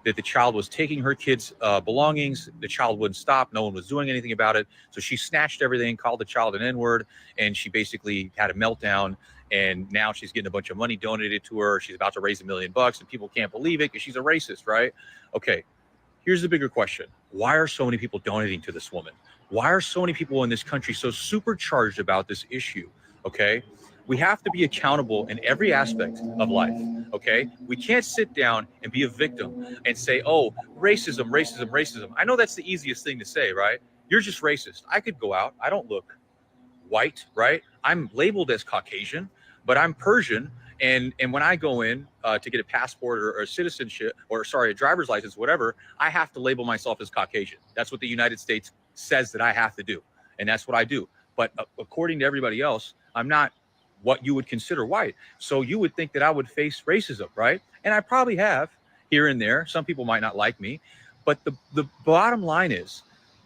that the child was taking her kids' belongings. The child wouldn't stop. No one was doing anything about it. So she snatched everything, called the child an N-word, and she basically had a meltdown. And now she's getting a bunch of money donated to her. She's about to raise $1 million, and people can't believe it because she's a racist, right? Okay, here's the bigger question. Why are so many people donating to this woman? Why are so many people in this country so supercharged about this issue? Okay, we have to be accountable in every aspect of life. Okay, we can't sit down and be a victim and say, oh, racism, racism, racism. I know that's the easiest thing to say, right? You're just racist. I could go out. I don't look white, right? I'm labeled as Caucasian, but I'm Persian. And when I go in to get a passport or a citizenship, or sorry, a driver's license, whatever, I have to label myself as Caucasian. That's what the United States says that I have to do. And that's what I do. But according to everybody else, I'm not what you would consider white. So you would think that I would face racism, right? And I probably have here and there. Some people might not like me. But the bottom line is,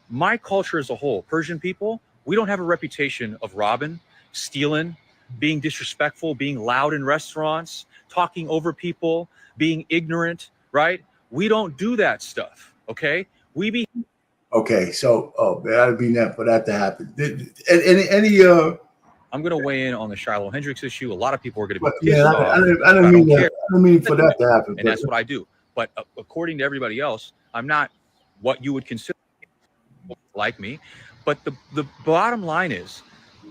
my culture as a whole, Persian people, we don't have a reputation of robbing, stealing, being disrespectful, being loud in restaurants, talking over people, being ignorant, right? We don't do that stuff, okay? Okay, so that'd be net for that to happen. I'm going to weigh in on the Shiloh Hendricks issue. A lot of people are going to be pissed off. I don't mean that. I don't mean for that to happen. And that's what I do. But according to everybody else, I'm not what you would consider like me. But the bottom line is,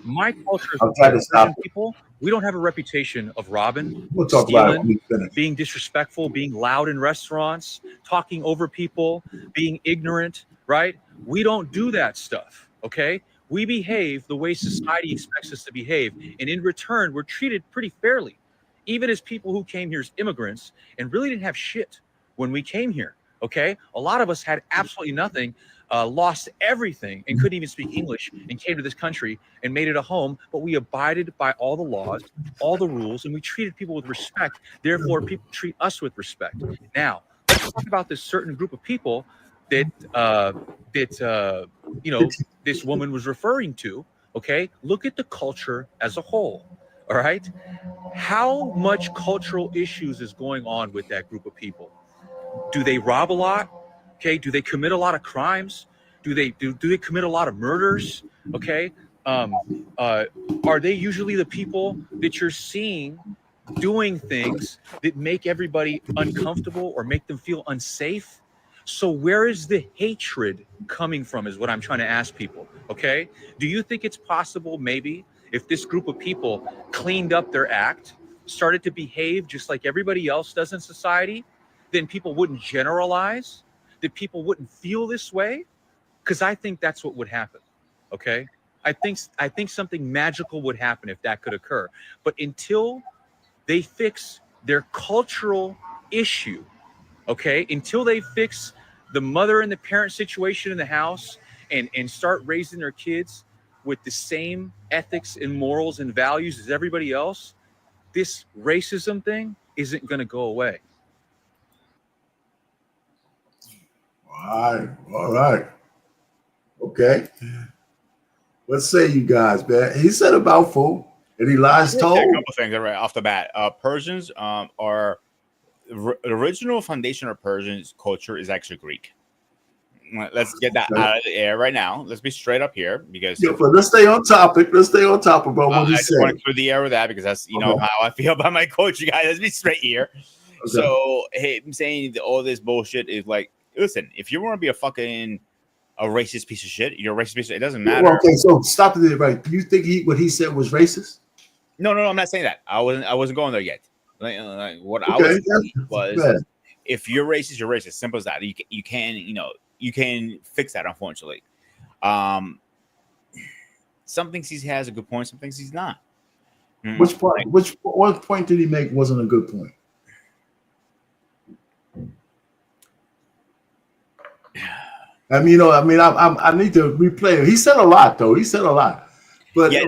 my culture is people, we don't have a reputation of robbing, stealing, being disrespectful, being loud in restaurants, talking over people, being ignorant, right? We don't do that stuff, okay? We behave the way society expects us to behave. And in return, we're treated pretty fairly, even as people who came here as immigrants and really didn't have shit when we came here, okay? A lot of us had absolutely nothing, lost everything and couldn't even speak English, and came to this country and made it a home. But we abided by all the laws, all the rules, and we treated people with respect. Therefore, people treat us with respect. Now, let's talk about this certain group of people that you know, this woman was referring to. Okay, look at the culture as a whole. All right, how much cultural issues is going on with that group of people? Do they rob a lot? Okay, do they commit a lot of crimes? Do they commit a lot of murders? Okay, are they usually the people that you're seeing doing things that make everybody uncomfortable or make them feel unsafe? So where is the hatred coming from is what I'm trying to ask people, okay? Do you think it's possible maybe if this group of people cleaned up their act, started to behave just like everybody else does in society, then people wouldn't generalize, that people wouldn't feel this way? Because I think that's what would happen, okay? I think something magical would happen if that could occur. But until they fix their cultural issue, okay, until they fix the mother and the parent situation in the house and start raising their kids with the same ethics and morals and values as everybody else, this racism thing isn't going to go away. All right. Okay. Let's say you guys, man. He said about food and he lies told. A couple things right off the bat. Persians are the original foundation of Persian's culture is actually Greek. Let's get that out of the air right now. Let's be straight up here because but let's stay on topic. Let's stay on top about what he said. I want to clear the air with that because that's know how I feel about my culture, guys. Let's be straight here. Okay. So hey, I'm saying that all this bullshit is like, listen, if you want to be a racist piece of shit, you're a racist piece of shit. It doesn't matter. Well, okay, so stop it right. Do you think what he said was racist? No, I'm not saying that. I wasn't going there yet. Like what I was saying was, if you're racist, you're racist. Simple as that. You can fix that. Unfortunately, some things he has a good point. Some things he's not. Which point? What point did he make wasn't a good point? I mean, I need to replay it. He said a lot, though. He said a lot. But yeah,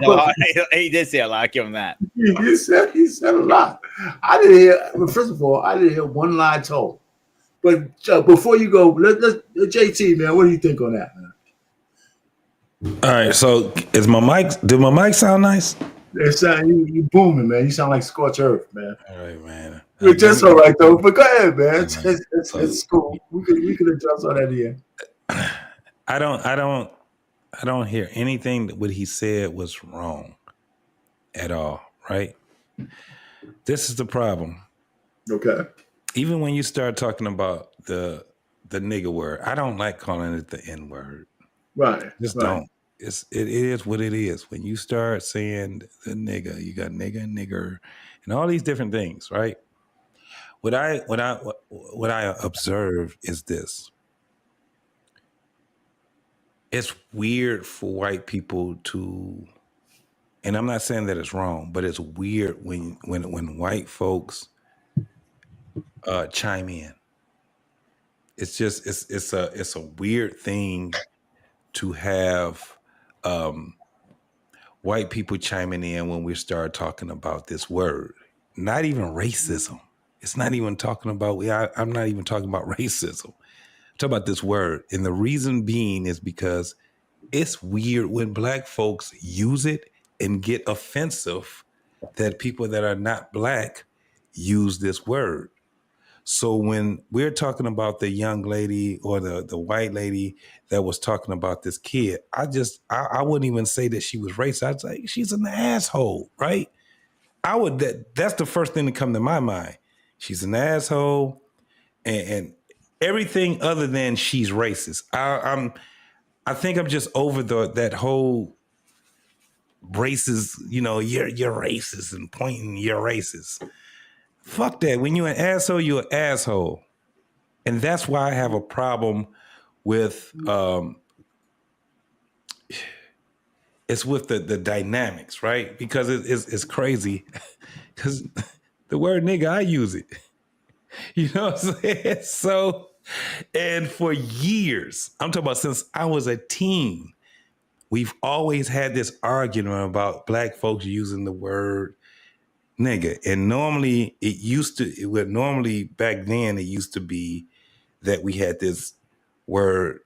he did say a lot. I give him that. He said a lot. I didn't hear. First of all, I didn't hear one lie told. But before you go, let's JT, man, what do you think on that, man? All right. So is my mic? Did my mic sound nice? It sound you booming, man. You sound like scorched earth, man. All right, man. Which is all right though. But go ahead, man. Right. It's cool. We could adjust on that here. I don't hear anything that what he said was wrong at all, right? This is the problem. Okay. Even when you start talking about the nigga word, I don't like calling it the N word. Right. Just right. don't. It is what it is. When you start saying the nigga, you got nigga and nigger and all these different things, right? What I observe is this. It's weird for white people to, and I'm not saying that it's wrong, but it's weird when white folks chime in. It's just it's a weird thing to have white people chiming in when we start talking about this word. Not even racism. It's not even talking about. I'm not even talking about racism. I'm talking about this word, and the reason being is because it's weird when black folks use it and get offensive that people that are not black use this word. So when we're talking about the young lady or the white lady that was talking about this kid, I wouldn't even say that she was racist. I'd say she's an asshole, right? That's the first thing to come to my mind. She's an asshole and everything other than she's racist. I think I'm just over that whole racist, you're racist and pointing you're racist. Fuck that. When you're an asshole, you're an asshole. And that's why I have a problem with it's with the dynamics, right? Because it's crazy. Because the word nigga, I use it. You know what I'm saying? So, and for years, I'm talking about since I was a teen, we've always had this argument about black folks using the word nigga. And normally back then, it used to be that we had this word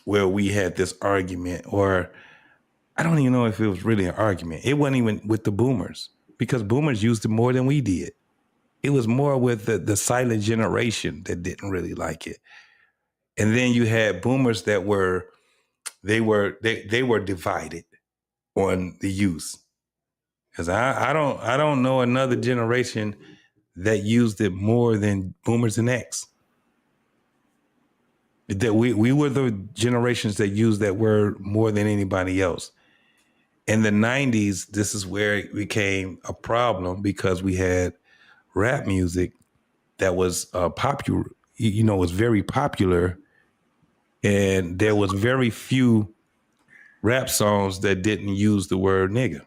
where we had this argument, or I don't even know if it was really an argument. It wasn't even with the boomers because boomers used it more than we did. It was more with the silent generation that didn't really like it. And then you had boomers that were divided on the use. Because I don't know another generation that used it more than boomers and X. That we were the generations that used that word more than anybody else. In the 90s, this is where it became a problem because we had rap music that was popular, was very popular. And there was very few rap songs that didn't use the word nigga.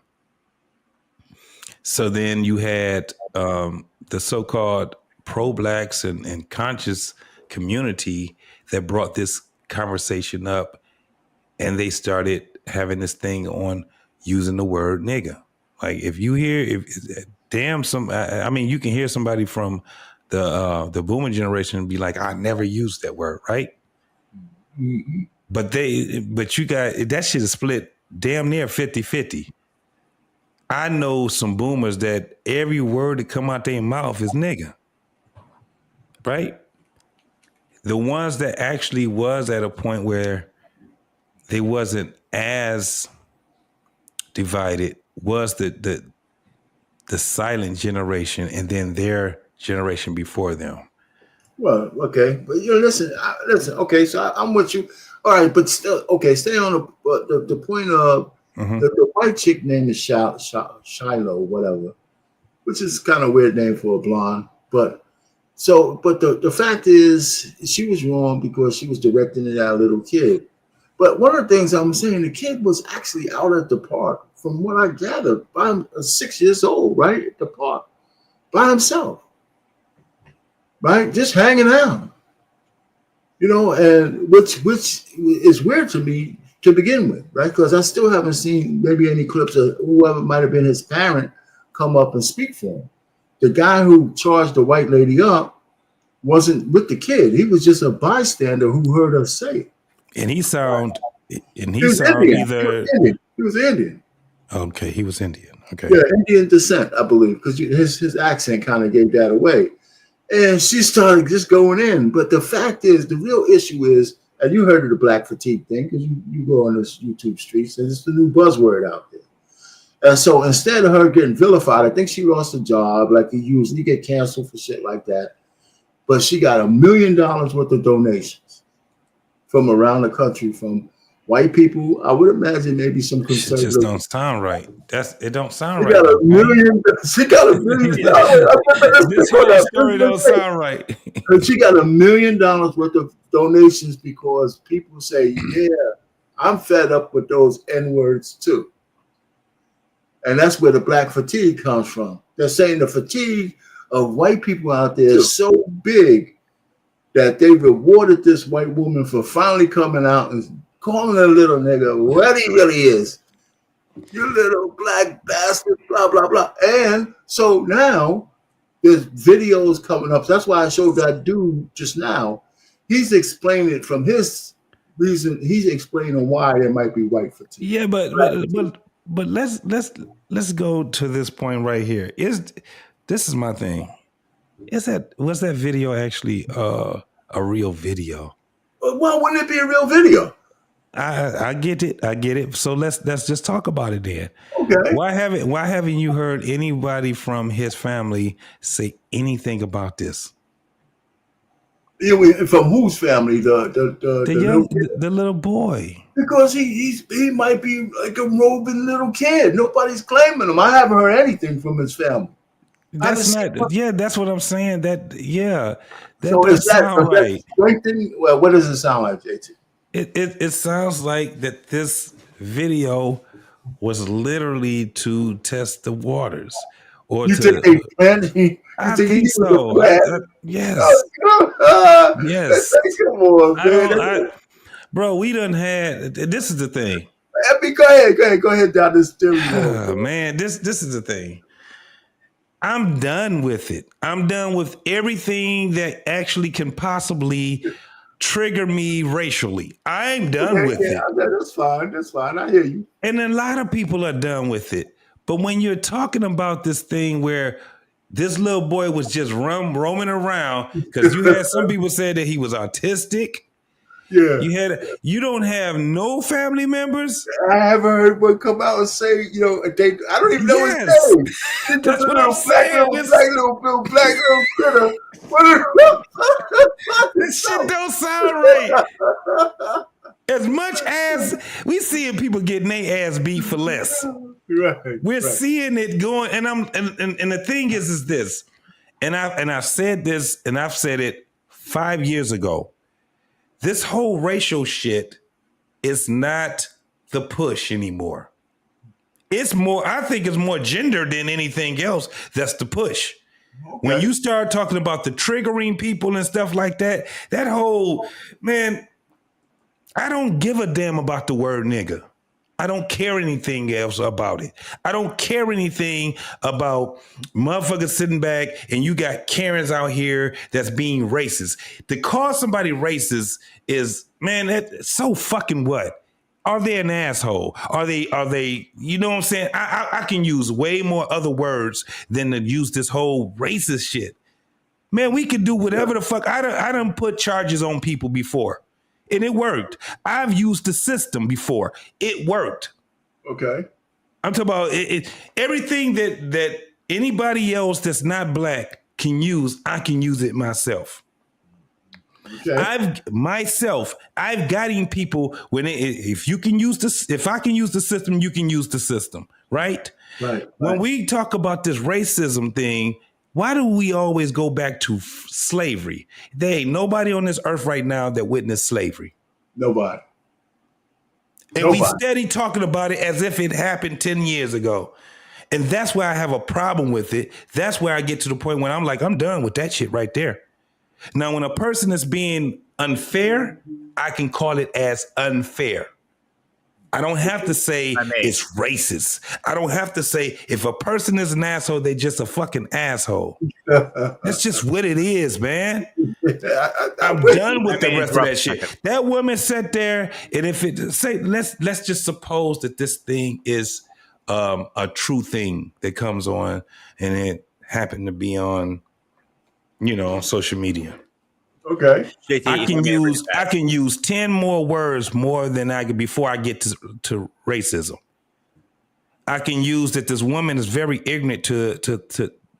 So then you had the so-called pro-blacks and conscious community that brought this conversation up, and they started having this thing on using the word nigga. Like if you hear, you can hear somebody from the boomer generation be like, I never used that word, right? Mm-hmm. But you got, that shit is split damn near 50-50. I know some boomers that every word that come out their mouth is nigga, right? The ones that actually was at a point where they wasn't as divided was the silent generation and then their generation before them. Well, okay, but listen. Okay, so I'm with you. All right, but still, okay. Stay on the point of the white chick name is Shiloh, whatever, which is kind of a weird name for a blonde. But the fact is, she was wrong because she was directing it at a little kid. But one of the things I'm saying, the kid was actually out at the park, from what I gathered, by 6 years old, right at the park, by himself. Right, just hanging out, and which is weird to me to begin with, right? Because I still haven't seen maybe any clips of whoever might have been his parent come up and speak for him. The guy who charged the white lady up wasn't with the kid; he was just a bystander who heard her say it. And he was Indian. Okay, he was Indian. Okay. Yeah, Indian descent, I believe, because his accent kind of gave that away. And she started just going in. But the fact is, the real issue is, and you heard of the black fatigue thing because you go on this YouTube streets, and it's the new buzzword out there. And so instead of her getting vilified, I think she lost a job, like you usually get canceled for shit like that. But she got $1 million worth of donations from around the country, from white people. I would imagine maybe some Shit conservative. just don't sound right. It don't sound She right. got $1 million. She got $1 million. This whole story don't sound right. She got $1 million worth of donations because people say, "Yeah, I'm fed up with those N-words too." And that's where the black fatigue comes from. They're saying the fatigue of white people out there is so big that they rewarded this white woman for finally coming out and calling a little nigga what he really is. You little black bastard, blah, blah, blah. And so now there's videos coming up. That's why I showed that dude just now. He's explaining it from his reason. He's explaining why there might be white fatigue. Yeah, but let's go to this point right here. This is my thing. Was that video actually a real video? But why wouldn't it be a real video? I get it. So let's just talk about it then. Okay. Why haven't you heard anybody from his family say anything about this? From whose family? The little boy. Because he might be like a roving little kid. Nobody's claiming him. I haven't heard anything from his family. That's what I'm saying. That so does sound right. Well, what does it sound like, JT? It sounds like that this video was literally to test the waters. Or you think they planned? I think so. Yes. Yes. Come on, man. Bro, we done had. This is the thing. Go ahead down this theory. Man, this is the thing. I'm done with it. I'm done with everything that actually can possibly trigger me racially. I'm done with it. That's fine. I hear you. And a lot of people are done with it. But when you're talking about this thing where this little boy was just roaming around, because you had some people say that he was autistic. Yeah. You don't have no family members. I haven't heard one come out and say, I don't even know his name. That's what I'm saying. Black little critter. This shit don't sound right. As much as we seeing people getting their ass beat for less. Right. We're seeing it going, and the thing is this, and I've said this, and I've said it 5 years ago. This whole racial shit is not the push anymore. I think it's more gender than anything else. That's the push. Okay. When you start talking about the triggering people and stuff like that, that whole, man, I don't give a damn about the word nigga. I don't care anything else about it. I don't care anything about motherfuckers sitting back and you got Karens out here that's being racist. To call somebody racist is, man, that's so fucking what? Are they an asshole? Are they, you know what I'm saying? I can use way more other words than to use this whole racist shit. Man, we can do whatever the fuck. I done put charges on people before. And it worked. I've used the system before. It worked. Okay. I'm talking about everything that anybody else that's not black can use, I can use it myself. Okay. I've gotten people if you can use this, if I can use the system, you can use the system, right? Right. When we talk about this racism thing, why do we always go back to slavery? There ain't nobody on this earth right now that witnessed slavery. Nobody. And we steady talking about it as if it happened 10 years ago. And that's where I have a problem with it. That's where I get to the point when I'm like, I'm done with that shit right there. Now, when a person is being unfair, I can call it as unfair. I don't have to say it's racist. I don't have to say if a person is an asshole, they're just a fucking asshole. That's just what it is, man. I'm done with the rest of that shit. That woman sat there, and if it say let's just suppose that this thing is a true thing that comes on, and it happened to be on, on social media. Okay. JT, I can use 10 more words more than I could before I get to racism. I can use that this woman is very ignorant to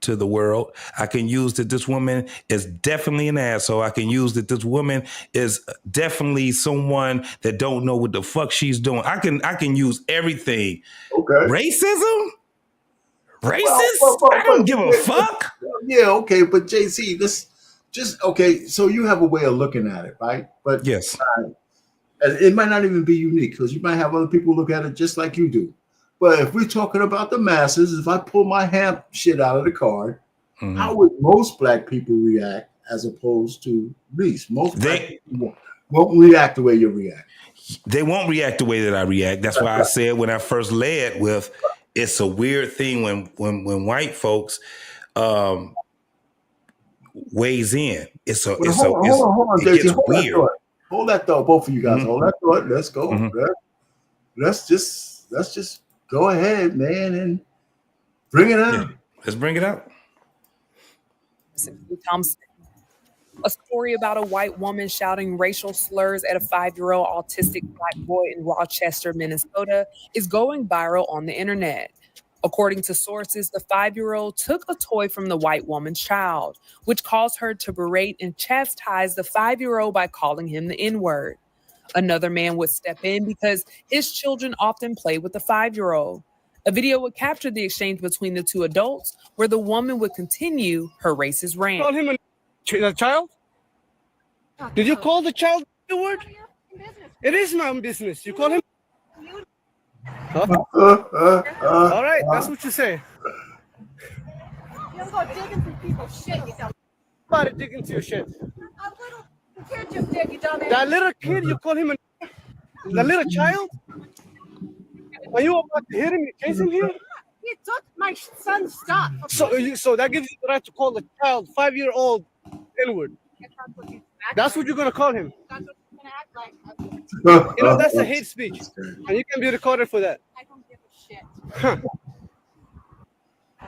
the world. I can use that this woman is definitely an asshole. I can use that this woman is definitely someone that don't know what the fuck she's doing. I can use everything. Okay. Racism? Racist? I don't give a fuck. Yeah, okay, but JC, this just okay. So you have a way of looking at it, right? But yes, and it might not even be unique because you might have other people look at it just like you do. But if we're talking about the masses, if I pull my hemp shit out of the card, how would most black people react as opposed to least? Most black people won't react the way you react. They won't react the way that I react. That's why I said when I first led with, it's a weird thing when white folks weighs in. Hold on, Daisy, hold that thought, both of you guys. Hold that thought. Let's go. Let's just go ahead, man, and bring it out. Yeah. Let's bring it out. Thompson. A story about a white woman shouting racial slurs at a 5-year-old autistic black boy in Rochester, Minnesota, is going viral on the internet. According to sources, the 5-year-old took a toy from the white woman's child, which caused her to berate and chastise the 5-year-old by calling him the N-word. Another man would step in because his children often play with the 5-year-old. A video would capture the exchange between the two adults, where the woman would continue her racist rant. Call him a child? Did you call the child the word? It is my own business. You call him? Huh? All right, that's what you say. You don't go digging through people's shit, you dumb. Somebody dig into your shit. A little kid just did, you dumbass. That little kid, you call him the little child? Are you about to hit him? You chase him here? He took my son's stuff. So that gives you the right to call the child 5-year-old N-word. That's what you're gonna call him. That's what you're gonna act like. That's a hate speech, and you can be recorded for that. I don't give a shit. Huh.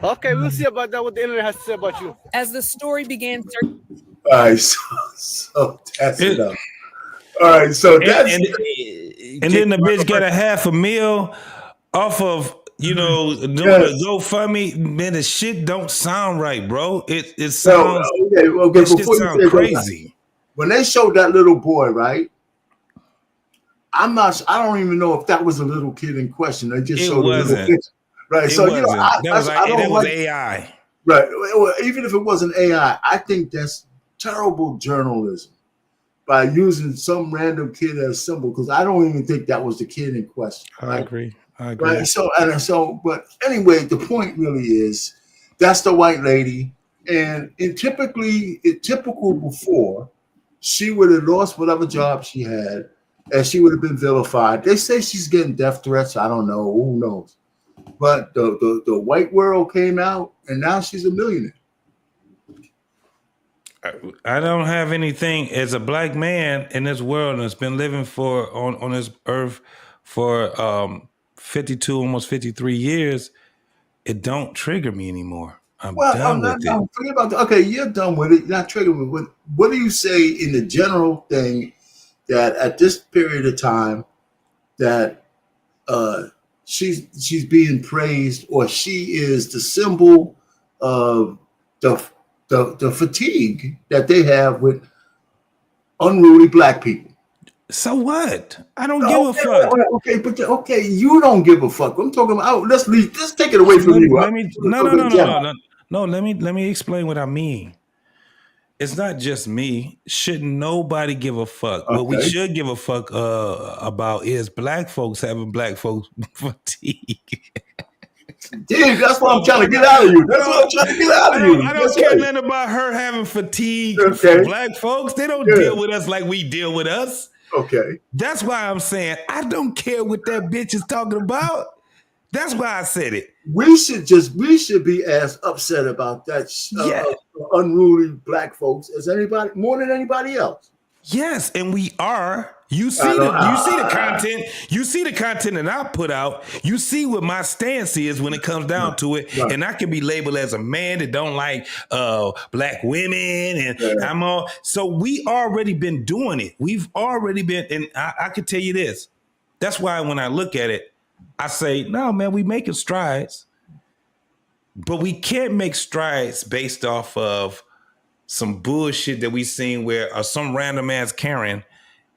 Okay, we'll see about that. What the internet has to say about you. As the story began, all right, so that's it up. All right, so that's and then the bitch got a $500,000 off of doing a GoFundMe. Man, the shit don't sound right, bro. It sounds okay. It shit sound crazy. When they showed that little boy, right? I don't even know if that was a little kid in question. They just showed a little picture. Right. So that was AI. Right. Well, even if it wasn't AI, I think that's terrible journalism by using some random kid as a symbol, because I don't even think that was the kid in question. Right? I agree. Right. So, but anyway, the point really is that's the white lady, and typical before, she would have lost whatever job she had, and she would have been vilified. They say she's getting death threats. I don't know. Who knows? But the white world came out, and now she's a millionaire. I don't have anything as a black man in this world and has been living on this earth for 52, almost 53 years. It don't trigger me anymore. I'm done with it. Forget about that. Okay, you're done with it. Not triggering me. What do you say in the general thing that at this period of time that she's being praised, or she is the symbol of the fatigue that they have with unruly black people? So what? I don't give a fuck. Okay, you don't give a fuck. I'm talking about. Let's take it away from you. No. Let me explain what I mean. It's not just me. Shouldn't nobody give a fuck? What we should give a fuck about is black folks having black folks fatigue. Dude, that's what I'm trying to get out of you. I don't care nothing about her having fatigue for black folks. They don't deal with us like we deal with us. Okay. That's why I'm saying I don't care what that bitch is talking about. That's why I said it. We should be as upset about that unruly black folks as anybody, more than anybody else. Yes, and we are. You see the content. You see the content that I put out. You see what my stance is when it comes down to it. Right. And I can be labeled as a man that don't like black women, and I'm all. So we already been doing it. We've already been, and I can tell you this. That's why when I look at it, I say, no, man, we making strides, but we can't make strides based off of some bullshit that we seen where some random ass Karen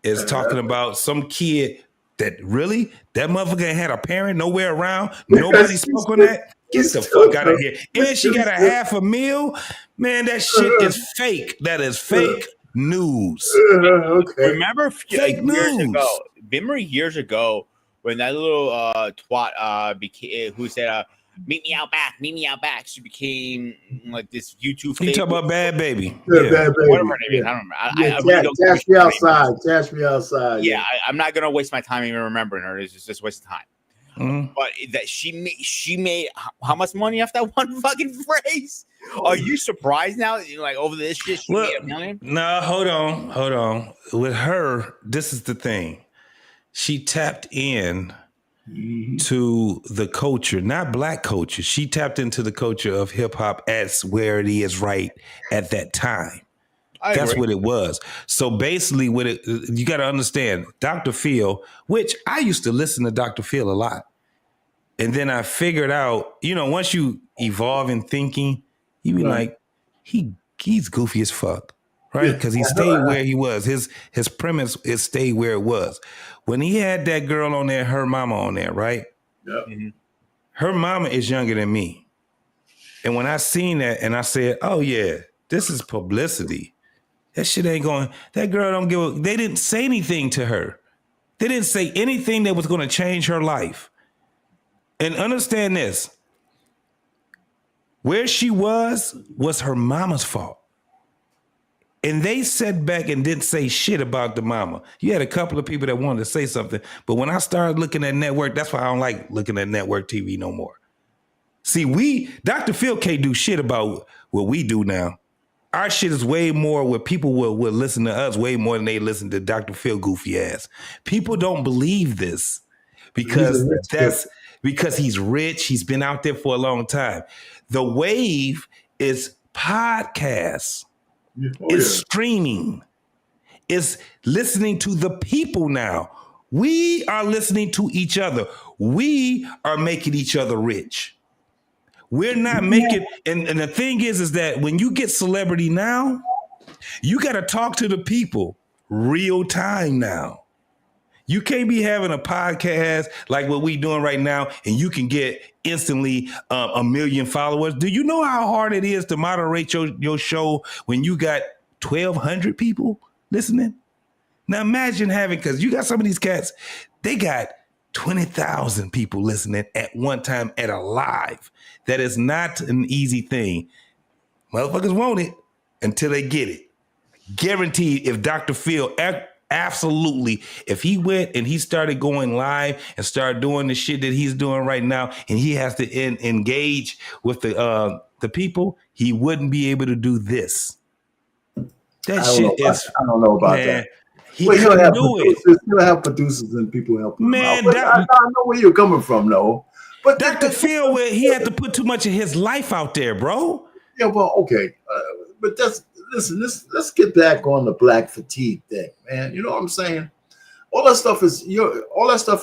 is talking about some kid that really that motherfucker had a parent nowhere around. Nobody spoke on that. Get the fuck out of here. And she got a $500,000. Man, that shit is fake. That is fake news. Okay. Remember Fake years news. ago? Remember years ago when that little twat became who said meet me out back. She became like this YouTube. You talk about Bad Baby. Yeah, Bad Baby. Whatever her name is. I don't remember. I really don't Cash me outside. Cash me outside. Yeah, I'm not gonna waste my time even remembering her. It's just waste of time. Mm-hmm. But that she made how much money off that one fucking phrase? Are you surprised now? Like over this shit, she made $1 million? No, hold on. With her, this is the thing. She tapped in to the culture, not black culture. She tapped into the culture of hip hop as where it is right at that time. That's what it was. So basically, what it you got to understand, Dr. Phil, which I used to listen to Dr. Phil a lot, and then I figured out, once you evolve in thinking, you be like, he's goofy as fuck, right? Because he stayed where he was. His premise is stay where it was. When he had that girl on there, her mama on there, right? Yeah. Mm-hmm. Her mama is younger than me. And when I seen that and I said, oh yeah, this is publicity. That shit ain't going, that girl don't give they didn't say anything to her. They didn't say anything that was going to change her life. And understand this, where she was her mama's fault. And they sat back and didn't say shit about the mama. You had a couple of people that wanted to say something. But when I started looking at network, that's why I don't like looking at network TV no more. See, Dr. Phil can't do shit about what we do now. Our shit is way more where people will listen to us way more than they listen to Dr. Phil goofy ass. People don't believe this because because he's rich. He's been out there for a long time. The wave is podcasts. It's streaming. It's listening to the people now. We are listening to each other. We are making each other rich. We're not making, and the thing is that when you get celebrity now, you got to talk to the people real time now. You can't be having a podcast like what we doing right now, and you can get instantly 1 million followers. Do you know how hard it is to moderate your show when you got 1,200 people listening? Now imagine having, because you got some of these cats, they got 20,000 people listening at one time at a live. That is not an easy thing. Motherfuckers want it until they get it. Guaranteed, if Dr. Phil absolutely, if he went and he started going live and started doing the shit that he's doing right now, and he has to engage with the people, he wouldn't be able to do this. That shit is. I don't know about that. He couldn't do it. He'll have producers and people helping him Man, out. I know where you're coming from, though. But Dr. Phil, he had to put too much of his life out there, bro. Yeah, well, okay, but listen. Let's get back on the black fatigue thing, man. You know what I'm saying? All that stuff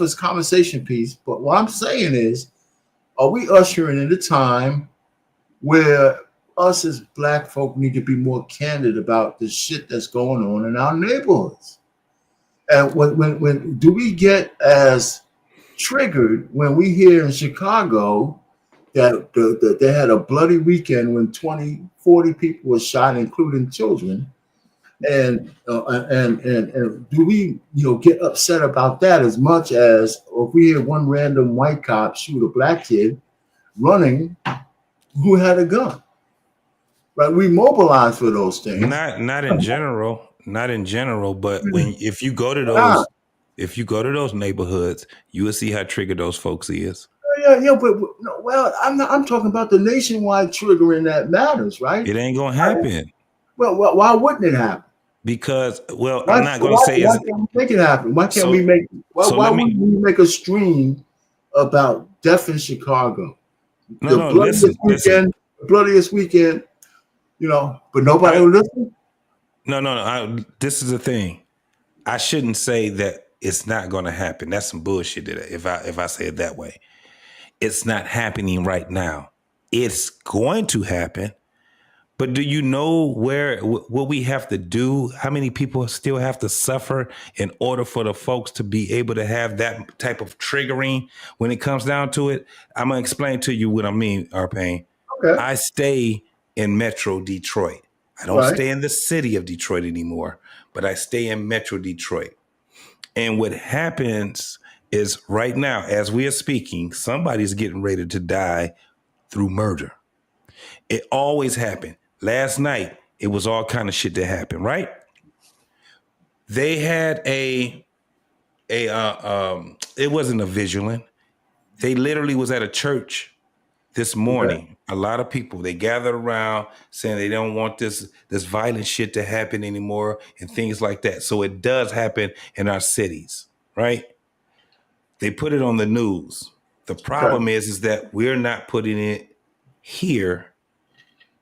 is conversation piece. But what I'm saying is, are we ushering in a time where us as black folk need to be more candid about the shit that's going on in our neighborhoods? And when do we get as triggered when we hear in Chicago that they had a bloody weekend when 20, 40 people were shot, including children, and do we get upset about that as much as if we hear one random white cop shoot a black kid running who had a gun? Right, we mobilize for those things. Not in general, but if you go to those neighborhoods, you will see how triggered those folks is. Yeah, but no, well, I'm talking about the nationwide triggering that matters, right? It ain't gonna happen. Well, why wouldn't it happen? Because, well, Why, I'm not going to say why it's can't we make it happen? Why can't so. we make? Why, So why let wouldn't me. we make a stream about death in Chicago? No, The no. bloodiest Listen. weekend, the bloodiest weekend. You know, but nobody I, will listen. no. This is the thing. I shouldn't say that it's not going to happen. That's some bullshit. If I say it that way, it's not happening right now. It's going to happen. But do you know what we have to do? How many people still have to suffer in order for the folks to be able to have that type of triggering when it comes down to it? I'm gonna explain to you what I mean, Arpain. Okay, I stay in Metro Detroit. I don't right. stay in the city of Detroit anymore, but I stay in Metro Detroit. And what happens is right now, as we are speaking, somebody's getting ready to die through murder. It always happened. Last night, it was all kind of shit that happened, right? They had it wasn't a vigilant. They literally was at a church this Okay, morning. A lot of people, they gathered around saying they don't want this violent shit to happen anymore and things like that. So it does happen in our cities, right? They put it on the news. The okay. problem is that we're not putting it here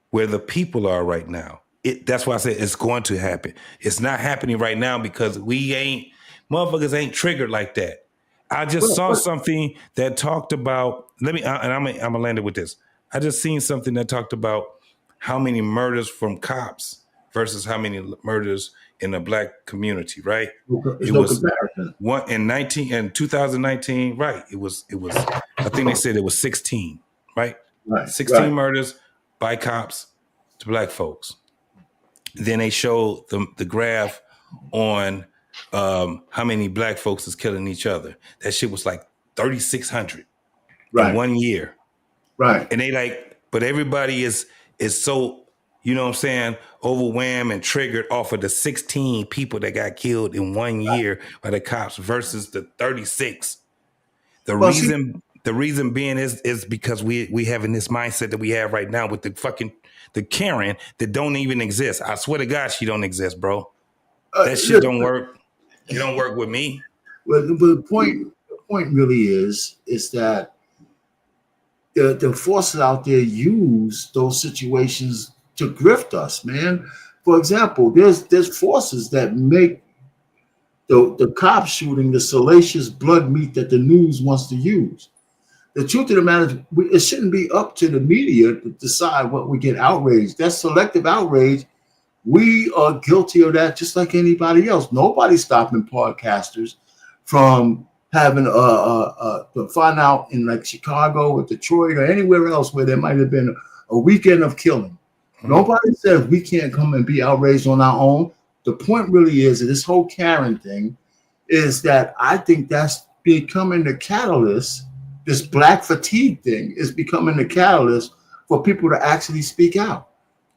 where the people are right now. That's why I said it's going to happen. It's not happening right now because motherfuckers ain't triggered like that. I just saw something that talked about, I'm gonna land it with this. I just seen something that talked about how many murders from cops versus how many murders in the black community, right? There's It no was comparison. one in 2019, right? It was I think they said it was 16, right? Right, 16 right. murders by cops to black folks. Then they showed the graph on how many black folks is killing each other. That shit was like 3,600 in Right, 1 year. right. And but everybody is so, you know what I'm saying, overwhelmed and triggered off of the 16 people that got killed in 1 year by the cops versus the 36. The Well, see, reason being is because we having this mindset that we have right now with the Karen that don't even exist. I swear to God, she don't exist, bro. That shit look, don't work. It don't work with me. well, the point really is that the forces out there use those situations to grift us, man. For example, there's forces that make the cop shooting the salacious blood meat that the news wants to use. The truth of the matter is, it shouldn't be up to the media to decide what we get outraged. That's selective outrage. We are guilty of that just like anybody else. Nobody's stopping podcasters from having to find out in like Chicago or Detroit or anywhere else where there might have been a weekend of killing. Nobody says we can't come and be outraged on our own. The point really is that this whole Karen thing is that I think that's becoming the catalyst. This black fatigue thing is becoming the catalyst for people to actually speak out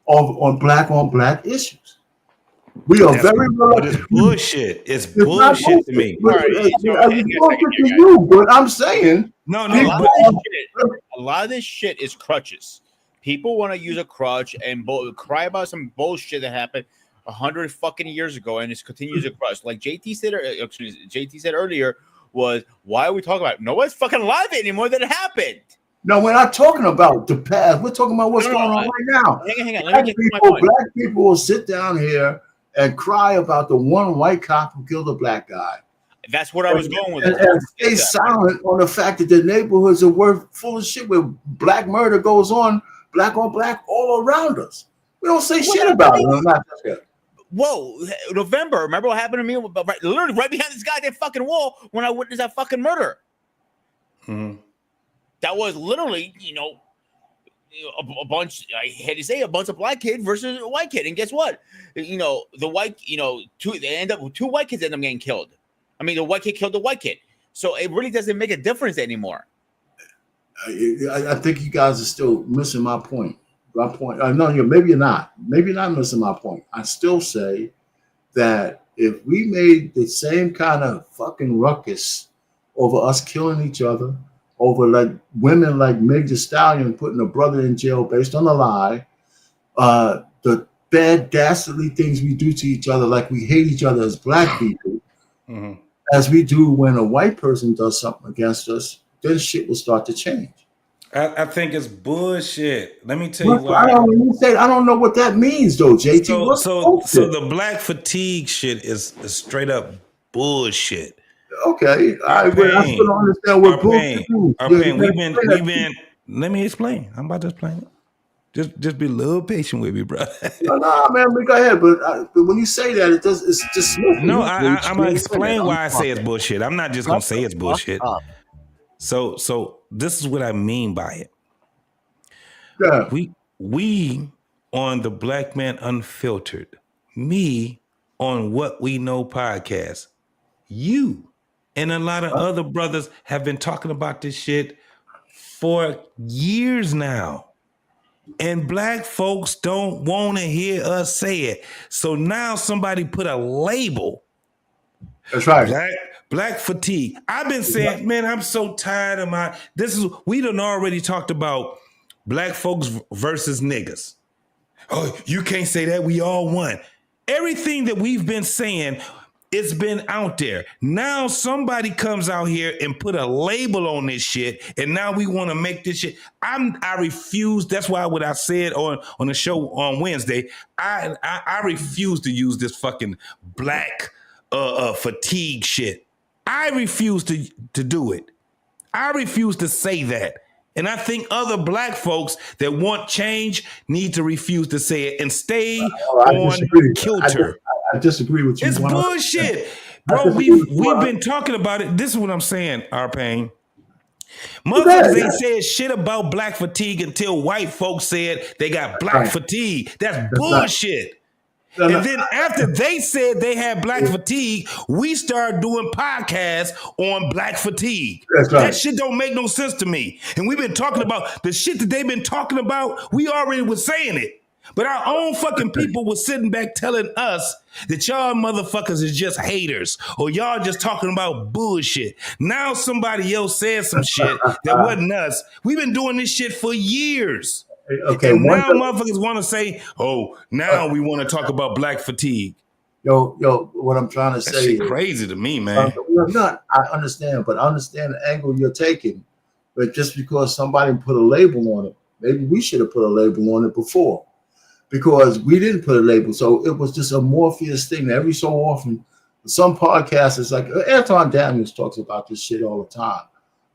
on black issues. We are very But it's reluctant. bullshit. It's It's not bullshit to bullshit. me. But All right, it's so hang on a bullshit second to here, guys. you. But I'm saying No, A no, lot, but of this shit, a lot of this shit is crutches. People want to use a crutch and cry about some bullshit that happened 100 fucking years ago, and it's continues a crutch. Like JT said earlier, was why are we talking about it? Nobody's fucking alive anymore that it happened. no, we're not talking about the past. We're talking about what's going on right now. Hang on. Let me get to my point. Black people will sit down here and cry about the one white cop who killed a black guy. That's what I was going with. And stay silent on the fact that the neighborhoods are full of shit where black murder goes on black all around us. We don't say shit about it. Whoa, November. Remember what happened to me? Literally right behind this goddamn fucking wall when I witnessed that fucking murder. Mhm. That was literally, a bunch. I had to say a bunch of black kid versus a white kid, and guess what? The white, two white kids end up getting killed. I mean, the white kid killed the white kid, so it really doesn't make a difference anymore. I think you guys are still missing my point. No, maybe you're not. Maybe you're not missing my point. I still say that if we made the same kind of fucking ruckus over us killing each other, over like women like Meg Thee Stallion putting a brother in jail based on a lie, the bad, dastardly things we do to each other, like we hate each other as black people, as we do when a white person does something against us, then shit will start to change. I think it's bullshit. Let me tell you What, I why. don't know what that means though, JT. What's So bullshit? the black fatigue shit is straight up bullshit. Okay, I still Pain, don't understand what our bullshit pain, means. our Yeah, pain. you gotta explain that to me. Let me explain. I'm about to explain it. Just be a little patient with me, bro. No, man, we go ahead. But when you say that, it's dismissing. No, You I'm gonna explain I'm why I say it's bullshit. I'm not just gonna say it's bullshit. So this is what I mean by it. yeah. We on the Black Man Unfiltered, me on What We Know podcast, you and a lot of other brothers have been talking about this shit for years now. And black folks don't want to hear us say it. So now somebody put a label. That's right. Black fatigue. I've been saying, man, I'm so tired of we done already talked about black folks versus niggas. Oh, you can't say that. We all won. Everything that we've been saying, it's been out there. Now somebody comes out here and put a label on this shit, and now we want to make this shit. I refuse. That's why what I said on the show on Wednesday, I refuse to use this fucking black fatigue shit. I refuse to do it. I refuse to say that. And I think other black folks that want change need to refuse to say it and stay on kilter. I disagree with you. It's 100%. bullshit. Bro, we've been talking about it. This is what I'm saying, R-Pain. Motherfuckers ain't said shit about black fatigue until white folks said they got black fatigue. That's bullshit. And then after they said they had black fatigue, we started doing podcasts on black fatigue. That's right. That shit don't make no sense to me. And we've been talking about the shit that they've been talking about. We already was saying it. But our own fucking people was sitting back telling us that y'all motherfuckers is just haters or y'all just talking about bullshit. Now somebody else said some shit that wasn't us. We've been doing this shit for years. Okay, and now motherfuckers want to say, oh, now we want to talk about black fatigue. Yo, what I'm trying to say is crazy to me, man. I understand, but I understand the angle you're taking. But just because somebody put a label on it, maybe we should have put a label on it before. Because we didn't put a label. So it was just a Morpheus thing. Every so often, some podcasters, like Anton Daniels talks about this shit all the time,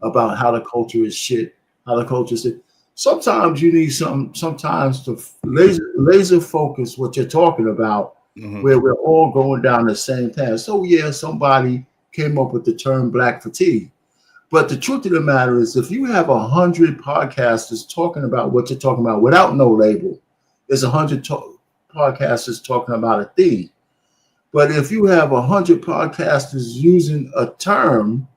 about how the culture is shit, how the culture is shit. Sometimes you need sometimes to laser focus what you're talking about, where we're all going down the same path. So yeah, somebody came up with the term black fatigue. But the truth of the matter is, if you have 100 podcasters talking about what you're talking about without no label, there's 100 podcasters talking about a theme. But if you have 100 podcasters using a term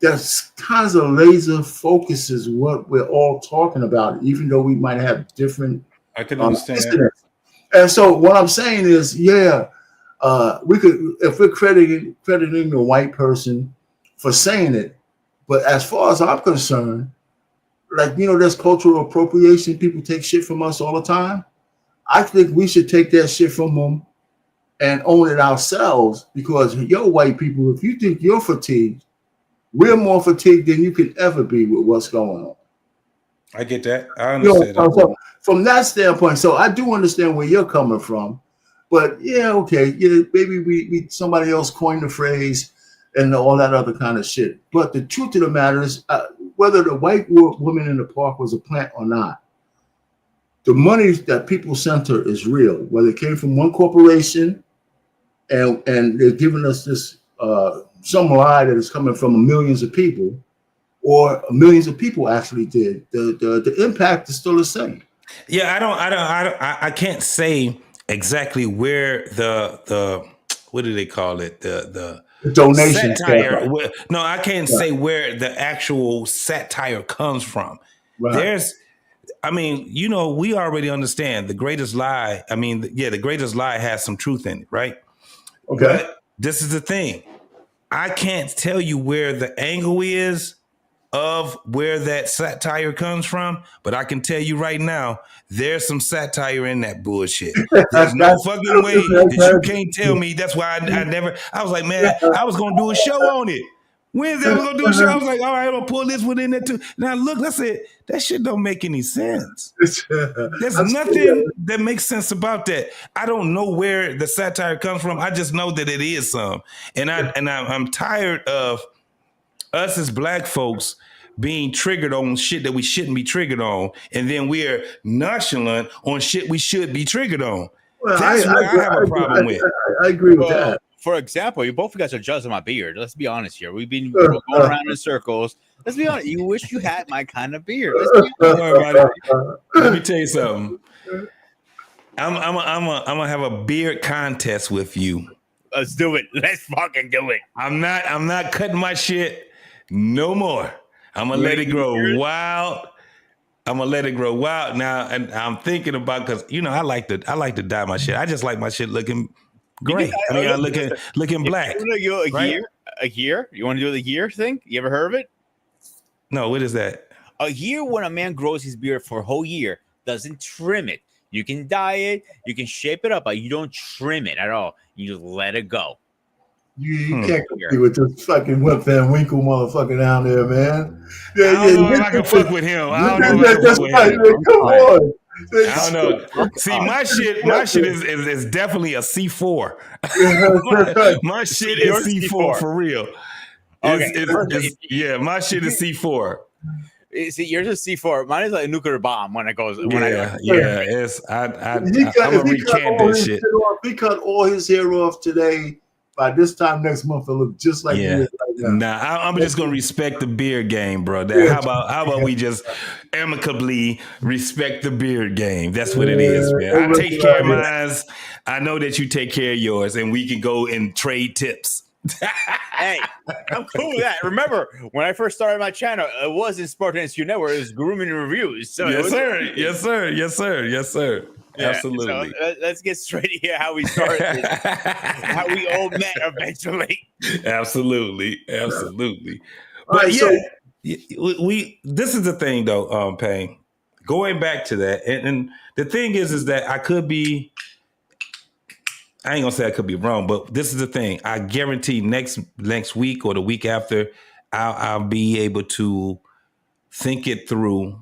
that's kind of laser focuses what we're all talking about, even though we might have different. I can understand. And so what I'm saying is, we could, if we're crediting the white person for saying it, but as far as I'm concerned, like, there's cultural appropriation. People take shit from us all the time. I think we should take that shit from them and own it ourselves, because white people, if you think you're fatigued, we're more fatigued than you could ever be with what's going on. I get that. I understand that. So from that standpoint, so I do understand where you're coming from. But maybe we somebody else coined the phrase and all that other kind of shit. But the truth of the matter is, whether the white woman in the park was a plant or not, the money that people sent her is real. Whether it came from one corporation and they're giving us this some lie that is coming from millions of people, or millions of people actually did, the impact is still the same. Yeah, I can't say exactly where the what do they call it? The donation satire. No, I can't say where the actual satire comes from. Right. We already understand the greatest lie. The greatest lie has some truth in it, right? Okay. But this is the thing. I can't tell you where the angle is of where that satire comes from, but I can tell you right now, there's some satire in that bullshit. There's no fucking way that you can't tell me. That's why I was like, man, I was going to do a show on it. Wednesday, I was going to do a show. I was like, all right, I'm going to pull this one in there too. Now, look, I said, that shit don't make any sense. There's nothing that makes sense about that. I don't know where the satire comes from. I just know that it is some. And I'm tired of us as black folks being triggered on shit that we shouldn't be triggered on. And then we're nonchalant on shit we should be triggered on. Well, That's what I have a problem with. I agree with that. For example, you both guys are judging my beard. Let's be honest here. We've been going around in circles. Let's be honest. You wish you had my kind of beard. Don't worry about it. Let me tell you something. I'm gonna have a beard contest with you. Let's do it. Let's fucking do it. I'm not cutting my shit no more. I'm gonna let it grow wild. I'm gonna let it grow wild now, and I'm thinking about because I like to dye my shit. I just like my shit looking great. Looking black. A year? You want to do the year thing? You ever heard of it? No, what is that? A year when a man grows his beard for a whole year, doesn't trim it. You can dye it, you can shape it up, but you don't trim it at all. You just let it go. You can't compete with this fucking Whip Van Winkle motherfucker down there, man. I don't know if I can fuck with him. I don't know if I can fuck with him. Come on. I don't know. See, my shit is definitely a C4. My shit is C4 for real. Okay. My shit is C4. See, yours is C4. Mine is like a nuclear bomb when it goes. I'm gonna recant that shit. If he cut all his hair off today, by this time next month, it'll look just like he is right now. Nah, I'm just gonna respect the beard game, bro. How about we just amicably respect the beard game? That's what it is, man. I take care of mine. I know that you take care of yours, and we can go and trade tips. Hey, I'm cool with that. Remember, when I first started my channel, it wasn't Spartan Institute Network, it was Grooming Reviews. So yes, sir. Yeah, absolutely. So let's get straight here how we started this, how we all met eventually. Absolutely. But we this is the thing though, Payne. Going back to that, and the thing is that I ain't gonna say I could be wrong, but this is the thing. I guarantee next week or the week after, I'll be able to think it through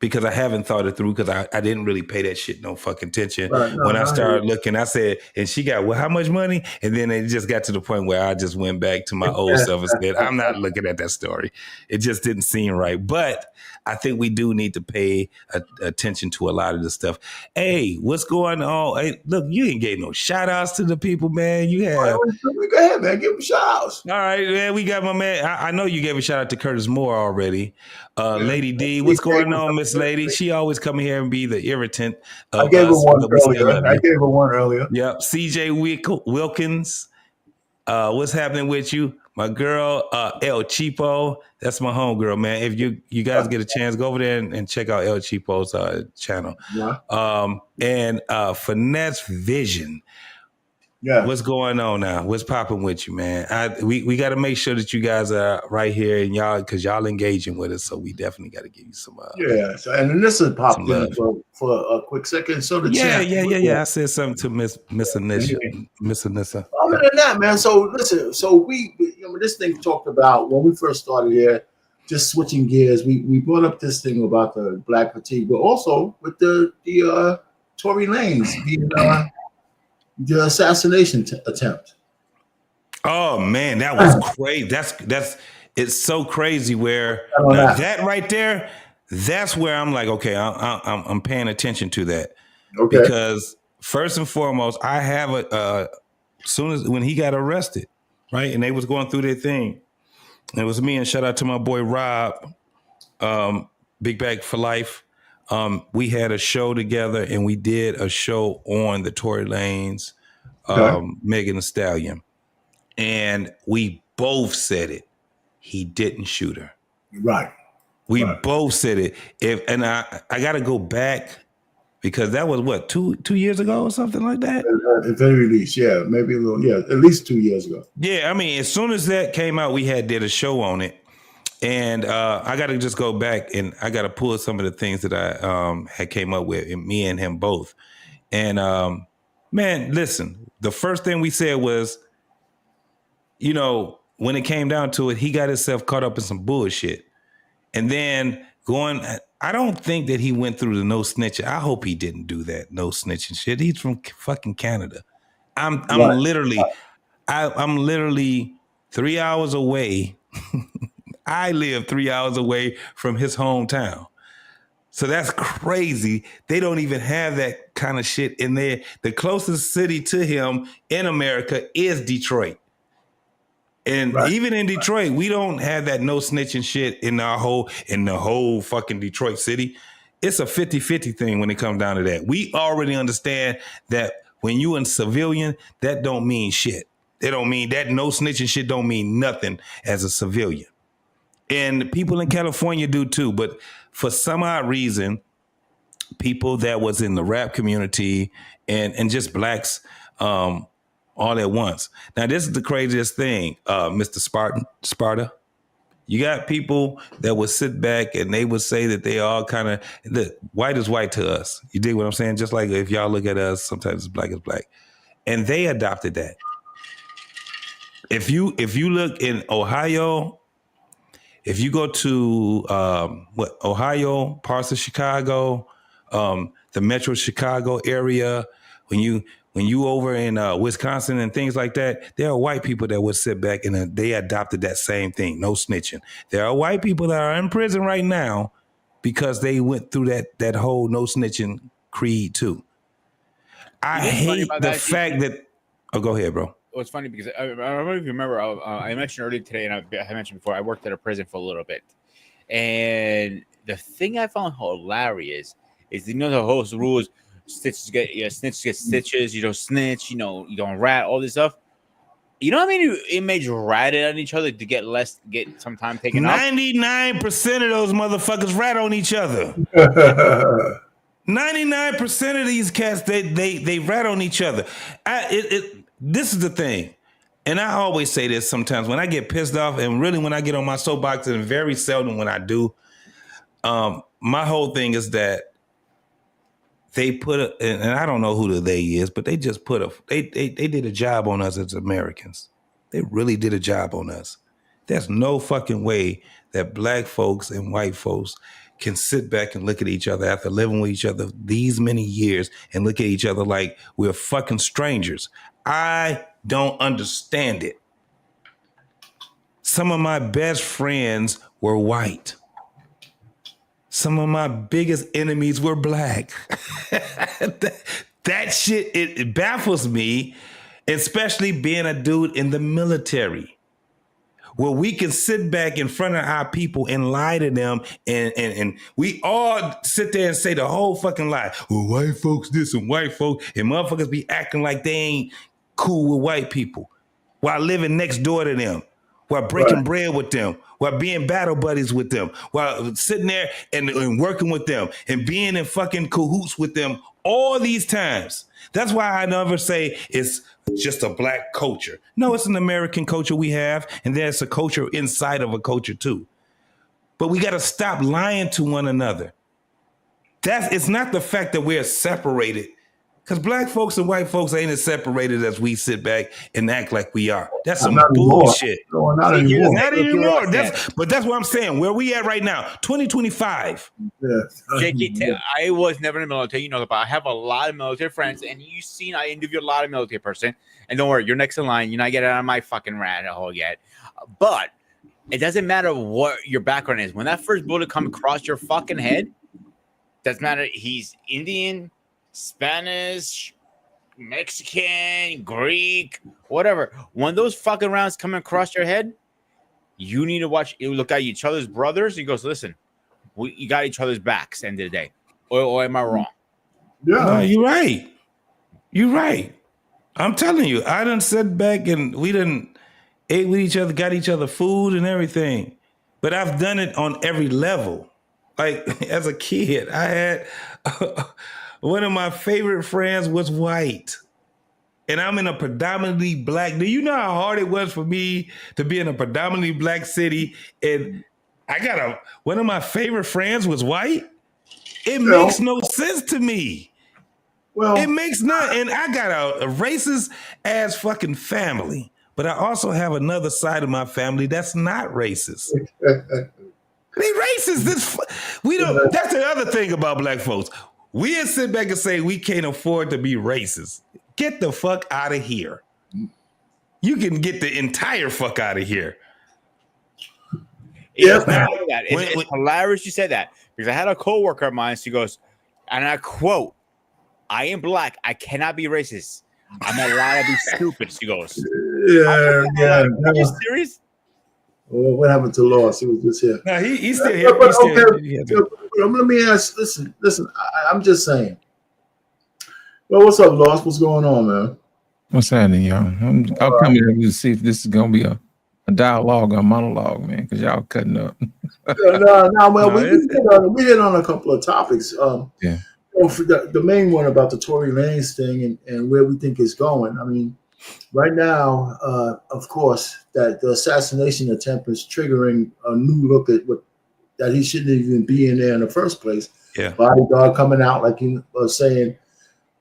because I haven't thought it through because I didn't really pay that shit no fucking attention. When I started looking, I said, and she got, well, how much money? And then it just got to the point where I just went back to my old self and said, I'm not looking at that story. It just didn't seem right. But I think we do need to pay attention to a lot of this stuff. Hey, what's going on? Hey, look, you ain't gave no shout outs to the people, man. You have. Go ahead, man. Give them shout outs. All right, man. We got my man. I know you gave a shout out to Curtis Moore already. Lady D, what's going on, Miss Lady? She always come here and be the irritant. I gave her one earlier. Yep. CJ Wilkins. What's happening with you? My girl, El Cheapo. That's my homegirl, man. If you guys get a chance, go over there and check out El Cheapo's channel. Yeah. And Finesse Vision. Yeah. What's going on now? What's popping with you, man? We got to make sure that you guys are right here and because y'all engaging with us. So we definitely got to give you some. So, and this is popped in for a quick second. So the I said something to Miss Anissa. Other than that, man. So listen. So we this thing talked about when we first started here. Just switching gears, we brought up this thing about the black fatigue, but also with the Tory Lanez being. The assassination attempt. Oh man, that was crazy. That's it's so crazy. Where that right there, that's where I'm like, okay, I'm paying attention to that. Okay. Because first and foremost, I have soon as when he got arrested, right, and they was going through their thing, it was me and shout out to my boy Rob, Big Bag for Life. We had a show together and we did a show on the Tory Lanez, Megan Thee Stallion. And we both said it. He didn't shoot her. Right. We both said it. I got to go back because that was what, two years ago or something like that? At the very least, yeah. Maybe a little, at least 2 years ago. Yeah, I mean, as soon as that came out, we did a show on it. And I got to just go back and I got to pull some of the things that I had came up with, and me and him both. And man, listen, the first thing we said was, you know, when it came down to it, he got himself caught up in some bullshit. And then I don't think that he went through the no snitching. I hope he didn't do that no snitching shit. He's from fucking Canada. I'm literally 3 hours away. I live 3 hours away from his hometown. So that's crazy. They don't even have that kind of shit in there. The closest city to him in America is Detroit. And even in Detroit, we don't have that no snitching shit in the whole fucking Detroit city. It's a 50-50 thing when it comes down to that. We already understand that when you in civilian, that don't mean shit. It don't mean that no snitching shit don't mean nothing as a civilian. And people in California do too. But for some odd reason, people that was in the rap community and just blacks all at once. Now, this is the craziest thing, Mr. Sparta. You got people that would sit back and they would say that they all kind of, look, white is white to us. You dig what I'm saying? Just like if y'all look at us, sometimes it's black is black. And they adopted that. If you look in Ohio, if you go to Ohio, parts of Chicago, the Metro Chicago area, when you over in Wisconsin and things like that, there are white people that would sit back and they adopted that same thing, no snitching. There are white people that are in prison right now because they went through that whole no snitching creed too. I hate the fact that. Oh, go ahead, bro. It's funny because I don't know if you remember, I mentioned earlier today, and I mentioned before, I worked at a prison for a little bit. And the thing I found hilarious is, you know, the whole rules, snitches get stitches, you don't snitch, you know, you don't rat, all this stuff. You know how many inmates ratted on each other to get some time taken off? 99% of those motherfuckers rat on each other. 99% of these cats, they rat on each other. This is the thing. And I always say this sometimes when I get pissed off, and really when I get on my soapbox, and very seldom when I do, my whole thing is that they put and I don't know who the they is, but they just they did a job on us as Americans. They really did a job on us. There's no fucking way that black folks and white folks can sit back and look at each other after living with each other these many years and look at each other like we're fucking strangers. I don't understand it. Some of my best friends were white. Some of my biggest enemies were black. that shit, it baffles me, especially being a dude in the military, where we can sit back in front of our people and lie to them, and we all sit there and say the whole fucking lie. Well, white folks this and white folks, and motherfuckers be acting like they ain't cool with white people while living next door to them, while breaking bread with them, while being battle buddies with them, while sitting there and working with them and being in fucking cahoots with them all these times. That's why I never say it's just a black culture. No, it's an American culture we have, and there's a culture inside of a culture too. But we got to stop lying to one another. It's not the fact that we're separated, because black folks and white folks ain't as separated as we sit back and act like we are. That's some bullshit. No, not anymore. Not anymore. But that's what I'm saying. Where we at right now, 2025. Yes. JK, I was never in the military, you know, but I have a lot of military friends, and you've seen I interviewed a lot of military person. And don't worry, you're next in line. You're not getting out of my fucking rat hole yet. But it doesn't matter what your background is. When that first bullet comes across your fucking head, doesn't matter. He's Indian, Spanish, Mexican, Greek, whatever. When those fucking rounds come across your head, you need to you look at each other's brothers. He goes, listen, you got each other's backs end of the day. Or am I wrong? Yeah. No, you're right. You're right. I'm telling you, I done sat back and we done ate with each other, got each other food and everything. But I've done it on every level. Like as a kid, I had one of my favorite friends was white. And I'm in a predominantly black. Do you know how hard it was for me to be in a predominantly black city and one of my favorite friends was white. It makes no sense to me. Well, it makes none. And I got a racist ass fucking family, but I also have another side of my family that's not racist. They racist. We don't. That's the other thing about black folks. We sit back and say we can't afford to be racist. Get the fuck out of here. You can get the entire fuck out of here. It's not like that. It's hilarious you said that, because I had a coworker of mine. She goes, and I quote, "I am black. I cannot be racist. I'm allowed to be stupid." She goes, "Yeah. Are you serious?" Well, what happened to Loss? He was just here. No, he's still here. Let me ask. Listen. I'm just saying. Well, what's up, Loss? What's going on, man? What's happening, y'all? I'm coming here to see if this is gonna be a dialogue or a monologue, man, because y'all cutting up. Well, we hit on a couple of topics. Yeah. For the main one about the Tory Lanez thing and where we think it's going. I mean, right now, of course, that the assassination attempt is triggering a new look at that he shouldn't even be in there in the first place. Yeah. Bodyguard coming out like he was saying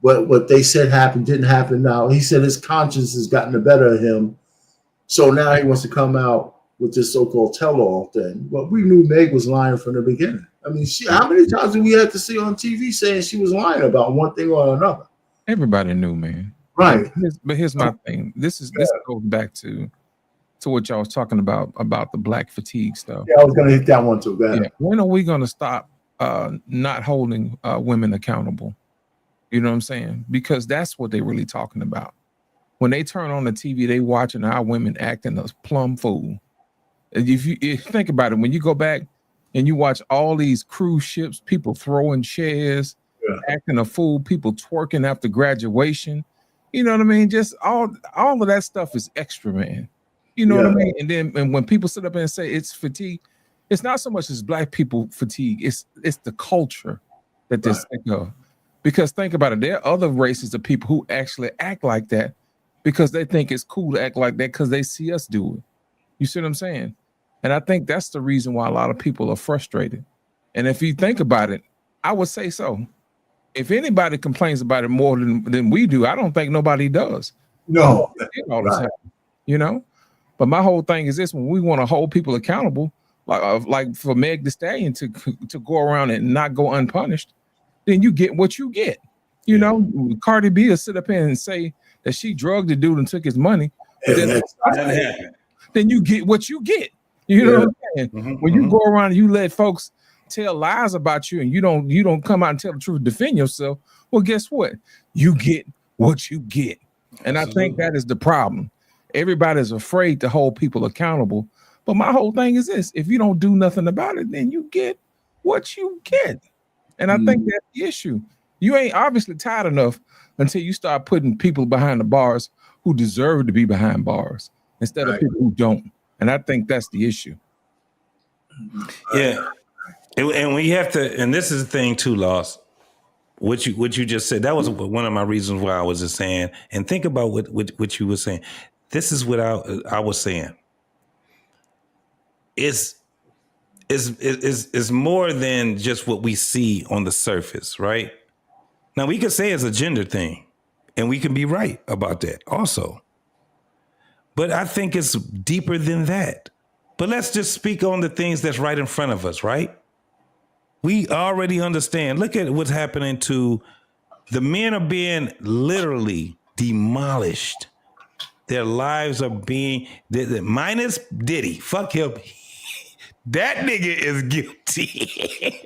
what they said happened didn't happen. Now he said his conscience has gotten the better of him, so now he wants to come out with this so-called tell-all thing. Well, we knew Meg was lying from the beginning. I mean, how many times did we have to see on TV saying she was lying about one thing or another? Everybody knew, man. Right. But here's my thing. This goes back to what y'all was talking about the black fatigue stuff. Yeah, I was going to hit that one too. Go ahead. Yeah. When are we going to stop not holding women accountable? You know what I'm saying? Because that's what they're really talking about. When they turn on the TV, they watching our women acting a plumb fool. If you think about it, when you go back and you watch all these cruise ships, people throwing chairs, acting a fool, people twerking after graduation, you know what I mean? Just all of that stuff is extra, man. You know what I mean? And when people sit up and say it's fatigue, it's not so much as black people fatigue, it's the culture that they're sick of. Because think about it, there are other races of people who actually act like that because they think it's cool to act like that because they see us do it. You see what I'm saying? And I think that's the reason why a lot of people are frustrated. And if you think about it, I would say so. If anybody complains about it more than we do, I don't think nobody does. No. All the time, you know? But my whole thing is this: when we want to hold people accountable, like for Meg Thee Stallion to go around and not go unpunished, then you get what you get. You know, Cardi B will sit up here and say that she drugged the dude and took his money. But then you get what you get. You know what I'm saying? Mm-hmm, when you go around and you let folks tell lies about you and you don't come out and tell the truth, defend yourself, well, guess what? You get what you get. And Absolutely. I think that is the problem. Everybody's afraid to hold people accountable. But my whole thing is this: if you don't do nothing about it, then you get what you get. And I think that's the issue. You ain't obviously tired enough until you start putting people behind the bars who deserve to be behind bars instead of people who don't. And I think that's the issue. Yeah. And we have to, and this is the thing too, Lost. What you just said, that was one of my reasons why I was just saying, and think about what you were saying. This is what I was saying. It's more than just what we see on the surface, right? Now we could say it's a gender thing, and we can be right about that also. But I think it's deeper than that. But let's just speak on the things that's right in front of us, right? We already understand. Look at what's happening to the men are being literally demolished. Their lives are being, minus Diddy, fuck him. That nigga is guilty.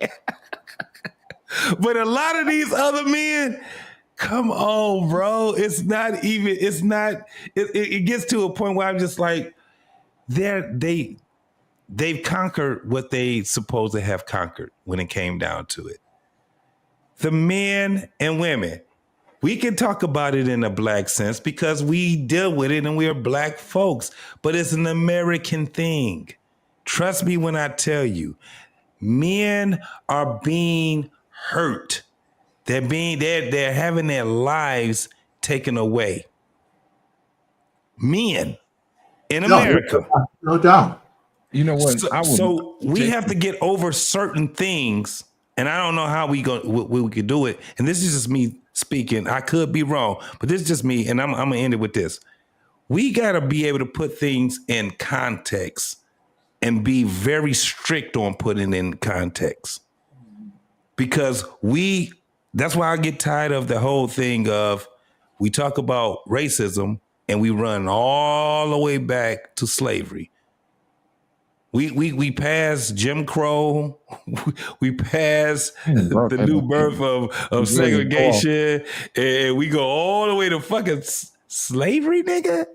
But a lot of these other men, come on, bro. It gets to a point where I'm just like, they've conquered what they supposed to have conquered when it came down to it. The men and women, we can talk about it in a black sense because we deal with it and we are black folks, but it's an American thing. Trust me when I tell you, men are being hurt. They're having their lives taken away. Men in America. No doubt. You know what? So we have to get over certain things, and I don't know how we could do it. And this is just me speaking. I could be wrong, but this is just me, and I'm gonna end it with this. We gotta be able to put things in context and be very strict on putting in context. Because that's why I get tired of the whole thing of we talk about racism and we run all the way back to slavery. We passed Jim Crow, we passed the new birth of segregation, and we go all the way to fucking slavery, nigga.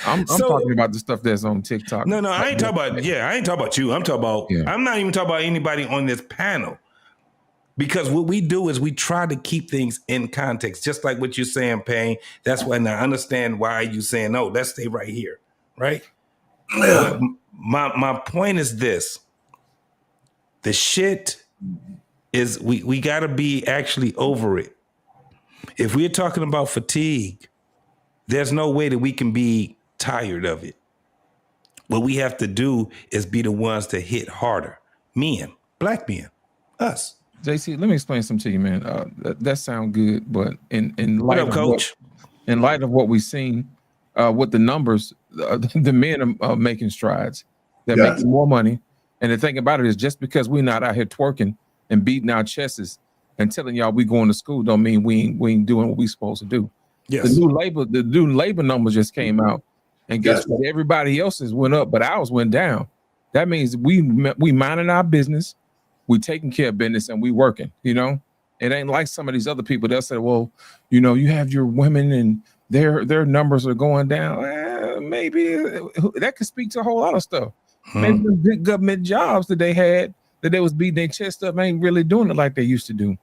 I'm talking about the stuff that's on TikTok. No, I ain't talking about. Yeah, I ain't talking about you. I'm talking about. Yeah. I'm not even talking about anybody on this panel, because what we do is we try to keep things in context, just like what you're saying, Payne. That's why I understand why you saying no. Let's stay right here, right? Yeah. My point is this: the shit is we got to be actually over it. If we're talking about fatigue, there's no way that we can be tired of it. What we have to do is be the ones that hit harder. Men, black men, us. JC, let me explain something to you, man. That sounds good, but in light of Coach? In light of what we've seen with the numbers, the men are making strides. They're making more money. And the thing about it is, just because we're not out here twerking and beating our chests and telling y'all we going to school, don't mean we ain't doing what we supposed to do. Yes. The new labor numbers just came out, and guess what? Everybody else's went up, but ours went down. That means we minding our business, we taking care of business, and we working. You know, it ain't like some of these other people that say, "Well, you know, you have your women and their numbers are going down." Maybe that could speak to a whole lot of stuff. Maybe the big government jobs that they had that they was beating their chest up ain't really doing it like they used to do,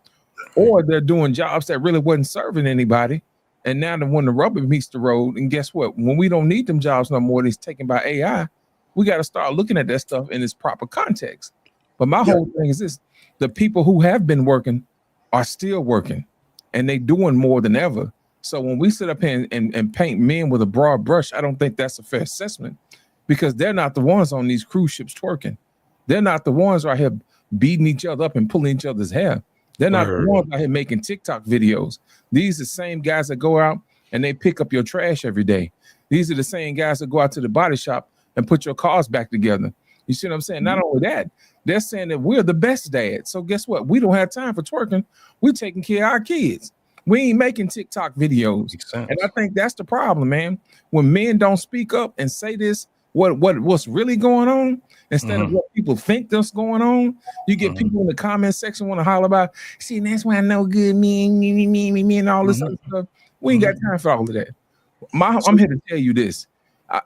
or they're doing jobs that really wasn't serving anybody. And now when the rubber meets the road, and guess what? When we don't need them jobs no more, it's taken by AI. We got to start looking at that stuff in its proper context. But my whole thing is this: the people who have been working are still working, and they doing more than ever. So when we sit up here and paint men with a broad brush, I don't think that's a fair assessment, because they're not the ones on these cruise ships twerking. They're not the ones right here beating each other up and pulling each other's hair. They're not the ones out here making TikTok videos. These are the same guys that go out and they pick up your trash every day. These are the same guys that go out to the body shop and put your cars back together. You see what I'm saying? Not only that, they're saying that we're the best dads. So guess what? We don't have time for twerking. We're taking care of our kids. We ain't making TikTok videos. And I think that's the problem, man. When men don't speak up and say this, what's really going on, instead of what people think that's going on, you get people in the comment section want to holler about, see, that's why I know good men, me, and all this other stuff. We ain't got time for all of that. I'm here to tell you this.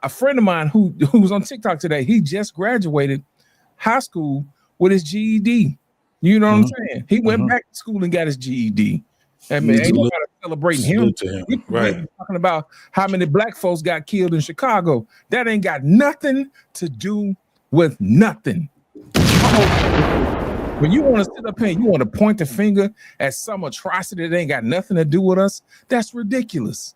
A friend of mine who was on TikTok today, he just graduated high school with his GED. You know what I'm saying? He went back to school and got his GED. I mean, ain't nobody celebrating him. Right. Talking about how many black folks got killed in Chicago. That ain't got nothing to do with nothing. When you want to sit up here and you want to point the finger at some atrocity that ain't got nothing to do with us, that's ridiculous.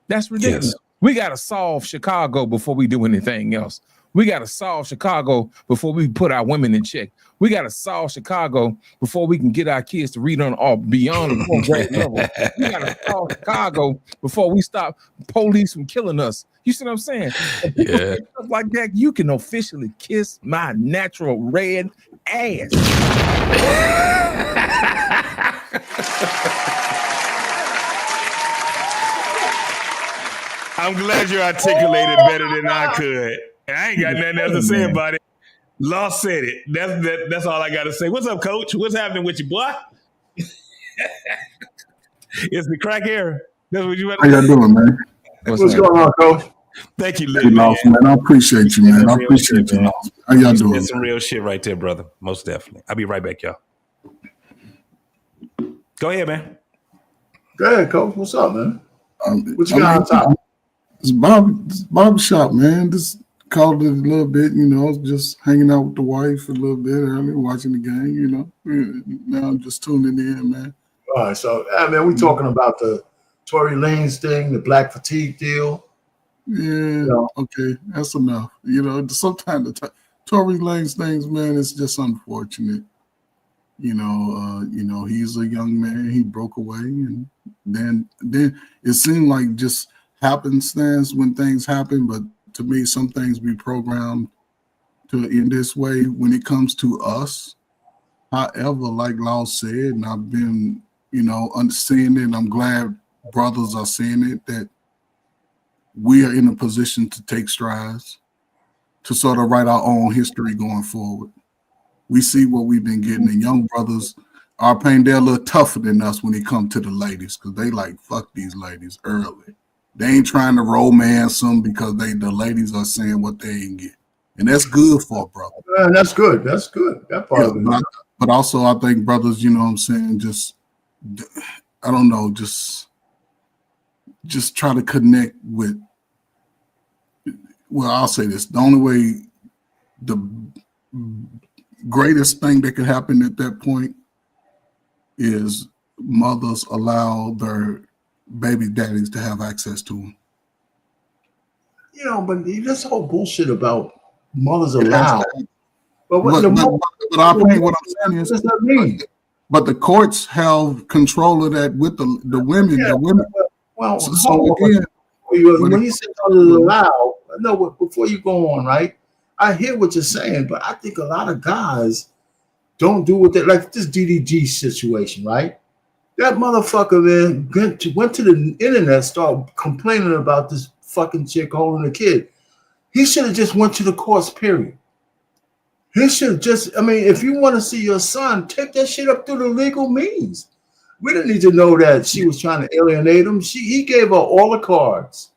That's ridiculous. Yes. We got to solve Chicago before we do anything else. We got to solve Chicago before we put our women in check. We got to solve Chicago before we can get our kids to read on or beyond the 4th grade level. We got to solve Chicago before we stop police from killing us. You see what I'm saying? Yeah. Stuff like that, you can officially kiss my natural red ass. I'm glad you articulated better than I could. I ain't got nothing else to say about it. Law said it. That's all I got to say. What's up, Coach? What's happening with you, boy? It's the crack hair. That's what you. How y'all doing, man? What's going on, Coach? Thank you, man. I appreciate you, man. I appreciate you, Lost. How y'all doing? That's some real shit right there, brother. Most definitely. I'll be right back, y'all. Go ahead, man. Go ahead, Coach. What's up, man? What you got on top? It's barbershop, man. Just called it a little bit, you know, just hanging out with the wife a little bit earlier, watching the game, you know. Now I'm just tuning in, man. All right, so, man, we talking about the Tory Lanez thing, the black fatigue deal. Yeah, okay, that's enough. You know, sometimes Tory Lanez things, man, it's just unfortunate. You know, he's a young man. He broke away, and then it seemed like just happenstance when things happen. But to me, some things be programmed to in this way when it comes to us. However, like Law said, and I've been, seeing it, and I'm glad brothers are seeing it, that we are in a position to take strides to sort of write our own history going forward. We see what we've been getting, and young brothers are paying. They're a little tougher than us when it comes to the ladies, because they like fuck these ladies early. They ain't trying to romance them because the ladies are saying what they ain't get, and that's good for a brother. Man, that's good. That's good. That part of it. But also, I think brothers, you know what I'm saying, just I don't know, just try to connect with. Well, I'll say this: the only way, the greatest thing that could happen at that point is mothers allow their baby daddies to have access to them. You know, but this whole bullshit about mothers allowed. But I think what I'm saying is, what does that mean? But the courts have control of that with the women. Yeah, the women. Well, so again, when you say mothers allowed, no, before you go on, right? I hear what you're saying, but I think a lot of guys don't do what they like. This DDG situation, right? That motherfucker, man, went to the internet, started complaining about this fucking chick holding a kid. He should have just went to the courts, period. He should just, I mean, if you want to see your son, take that shit up through the legal means. We didn't need to know that she was trying to alienate him. He gave her all the cards.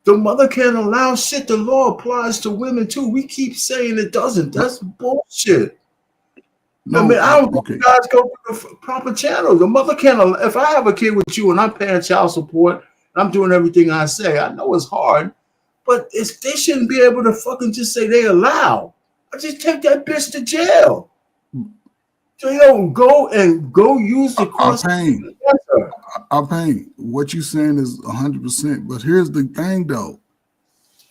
The mother can't allow shit. The law applies to women too. We keep saying it doesn't. That's bullshit. No, I mean, I don't think guys go through the proper channel. The mother can't. If I have a kid with you and I'm paying child support, I'm doing everything I say. I know it's hard, but they shouldn't be able to fucking just say they allow. I just take that bitch to jail. So you don't go use the course. I'll pain. What you saying is 100%. But here's the thing, though.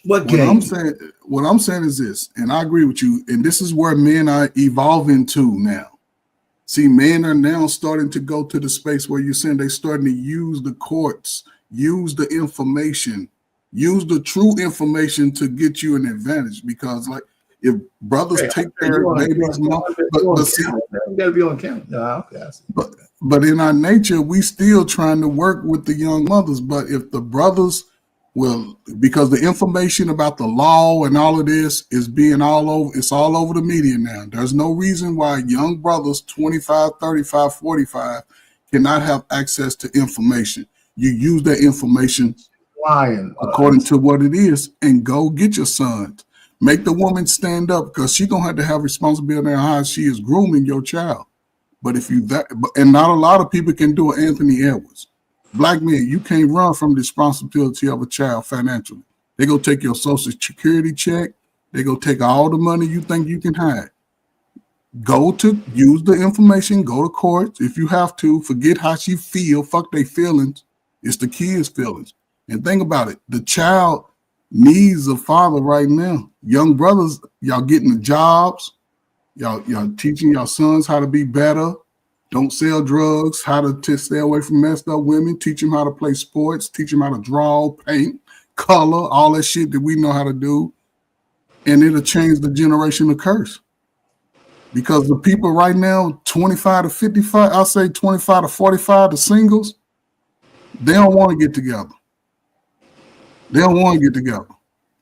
What I'm saying is this, and I agree with you. And this is where men are evolving to now. See, men are now starting to go to the space where you're saying they're starting to use the courts, use the information, use the true information to get you an advantage. Because, like, if brothers take their babies, but in our nature, we still trying to work with the young mothers. But if the brothers because the information about the law and all of this is being all over, it's all over the media now. There's no reason why young brothers, 25, 35, 45, cannot have access to information. You use that information according to what it is and go get your sons. Make the woman stand up, because she's gonna have to have responsibility on how she is grooming your child. But and not a lot of people can do it. Anthony Edwards, black men, you can't run from the responsibility of a child financially. They go take your social security check. They go take all the money you think you can hide. Use the information. Go to court if you have to. Forget how she feel. Fuck they feelings. It's the kids' feelings. And think about it. The child needs a father right now. Young brothers, y'all getting the jobs. Y'all teaching your sons how to be better. Don't sell drugs, how to stay away from messed up women. Teach them how to play sports. Teach them how to draw, paint, color, all that shit that we know how to do. And it'll change the generational curse. Because the people right now, 25 to 55, I'll say 25 to 45, the singles, they don't want to get together. They don't want to get together.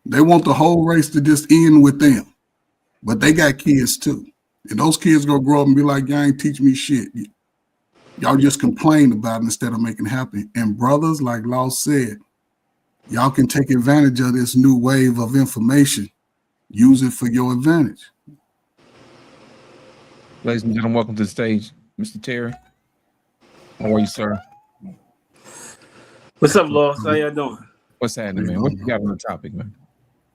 They want the whole race to just end with them. But they got kids too. And those kids gonna grow up and be like, y'all ain't teach me shit. Y'all just complain about it instead of making it happen. And brothers, like Law said, y'all can take advantage of this new wave of information. Use it for your advantage. Ladies and gentlemen, welcome to the stage, Mr. Terry. How are you, sir? What's up, Lost? How y'all doing? What's happening, man? What you got on the topic, man?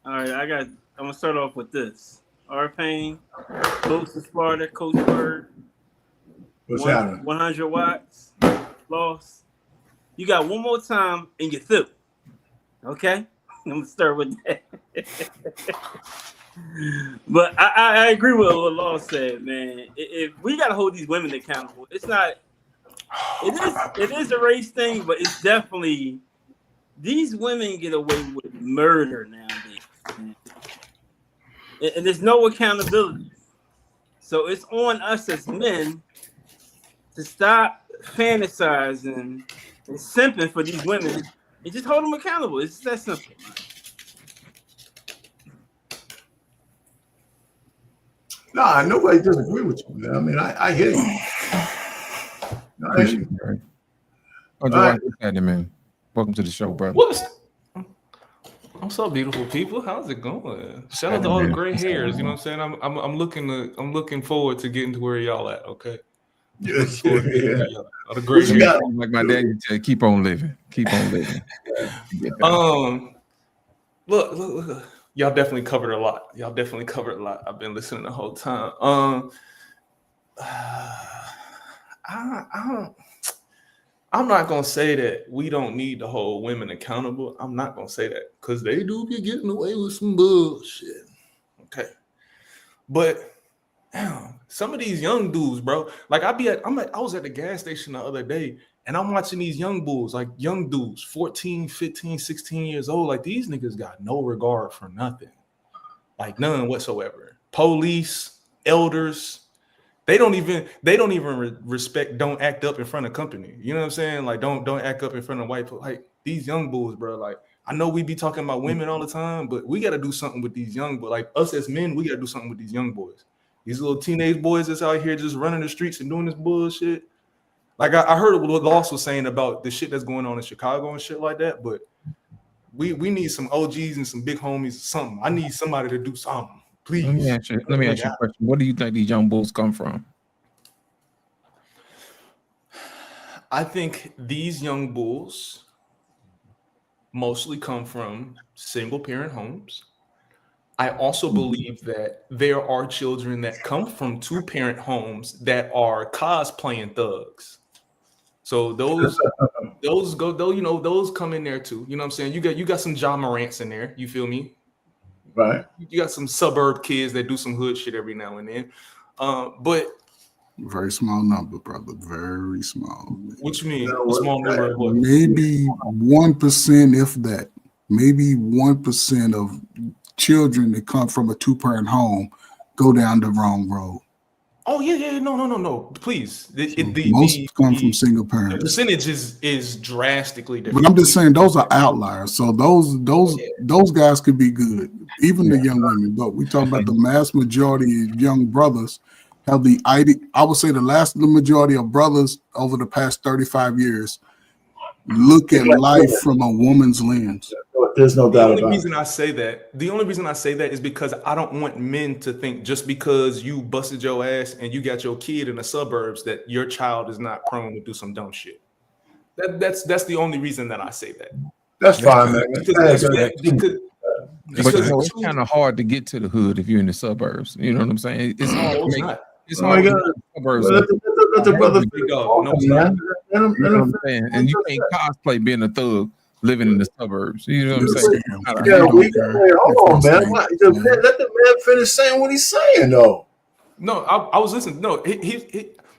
All right, I'm gonna start off with this. R-Pain, Coach to Sparta, Coach Bird. What's happening? 100 watts, Lost. You got one more time and you're through. Okay? I'm gonna start with that. But I agree with what Law said, man. If we gotta hold these women accountable, it's not. It is a race thing, but it's definitely these women get away with murder nowadays, man. And there's no accountability. So it's on us as men to stop fantasizing and simping for these women and just hold them accountable. It's just that simple, man. Nah, nobody disagree with you, man. I mean, I hear you. No, I hear Appreciate you. it, right? Oh, Dwight, what's happening, man? Welcome to the show, brother. What's up, beautiful people? How's it going? Shout out to all the gray hairs. You know what I'm saying? I'm looking forward to getting to where y'all at. Okay. Yeah. All the gray You got- hairs. Like my dad used to say, keep on living. Keep on living. Look. Y'all definitely covered a lot. I've been listening the whole time. I'm not gonna say that we don't need to hold women accountable. I'm not gonna say that because they do be getting away with some bullshit. Okay, but damn, some of these young dudes, bro. Like I was at the gas station the other day and I'm watching these young bulls, like young dudes, 14, 15, 16 years old. Like these niggas got no regard for nothing, like none whatsoever. Police, elders. They don't even respect. Don't act up in front of company. You know what I'm saying? Like don't act up in front of white people. Like these young bulls, bro. Like I know we be talking about women all the time, but we got to do something with these young boys. Like us as men, we got to do something with these young boys. These little teenage boys that's out here just running the streets and doing this bullshit. Like I heard what Loss was saying about the shit that's going on in Chicago and shit like that, but we need some OGs and some big homies or something. I need somebody to do something. Please. Let me ask you a question. What do you think these young bulls come from? I think these young bulls mostly come from single parent homes. I also believe that there are children that come from 2-parent homes that are cosplaying thugs. So those go though, you know, those come in there too. You know what I'm saying? You got some John Morants in there, you feel me? Right. You got some suburb kids that do some hood shit every now and then. But very small number, brother. Very small. What you mean? A small number of what? Maybe 1%, if that. Maybe 1% of children that come from a 2-parent home go down the wrong road. Oh yeah, no. Please, most come from single parents. The percentage is drastically different. But I'm just saying those are outliers. So those guys could be good, even the young women. But we talk about the mass majority of young brothers have I would say the majority of brothers over the past 35 years look at life from a woman's lens. There's no doubt about it. The only reason I say that is because I don't want men to think just because you busted your ass and you got your kid in the suburbs that your child is not prone to do some dumb shit. That's the only reason that I say that. That's fine, man. But you know, it's kind of hard to get to the hood if you're in the suburbs. You know what I'm saying? It's hard to make. It's hard to get to the suburbs. Let the brother you know what I'm saying? And you can't cosplay being a thug living in the suburbs. You know what I'm saying? Hold on, man. Let the man finish saying what he's saying, though. No, I was listening. No,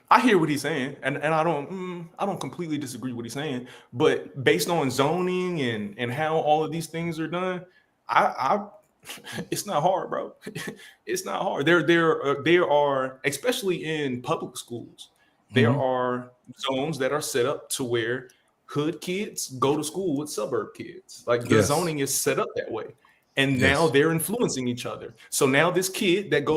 I hear what he's saying, and I don't completely disagree with what he's saying. But based on zoning and how all of these things are done, it's not hard, bro. It's not hard. There are, especially in public schools, there are zones that are set up to where hood kids go to school with suburb kids. Like the zoning is set up that way. And now they're influencing each other. So now this kid that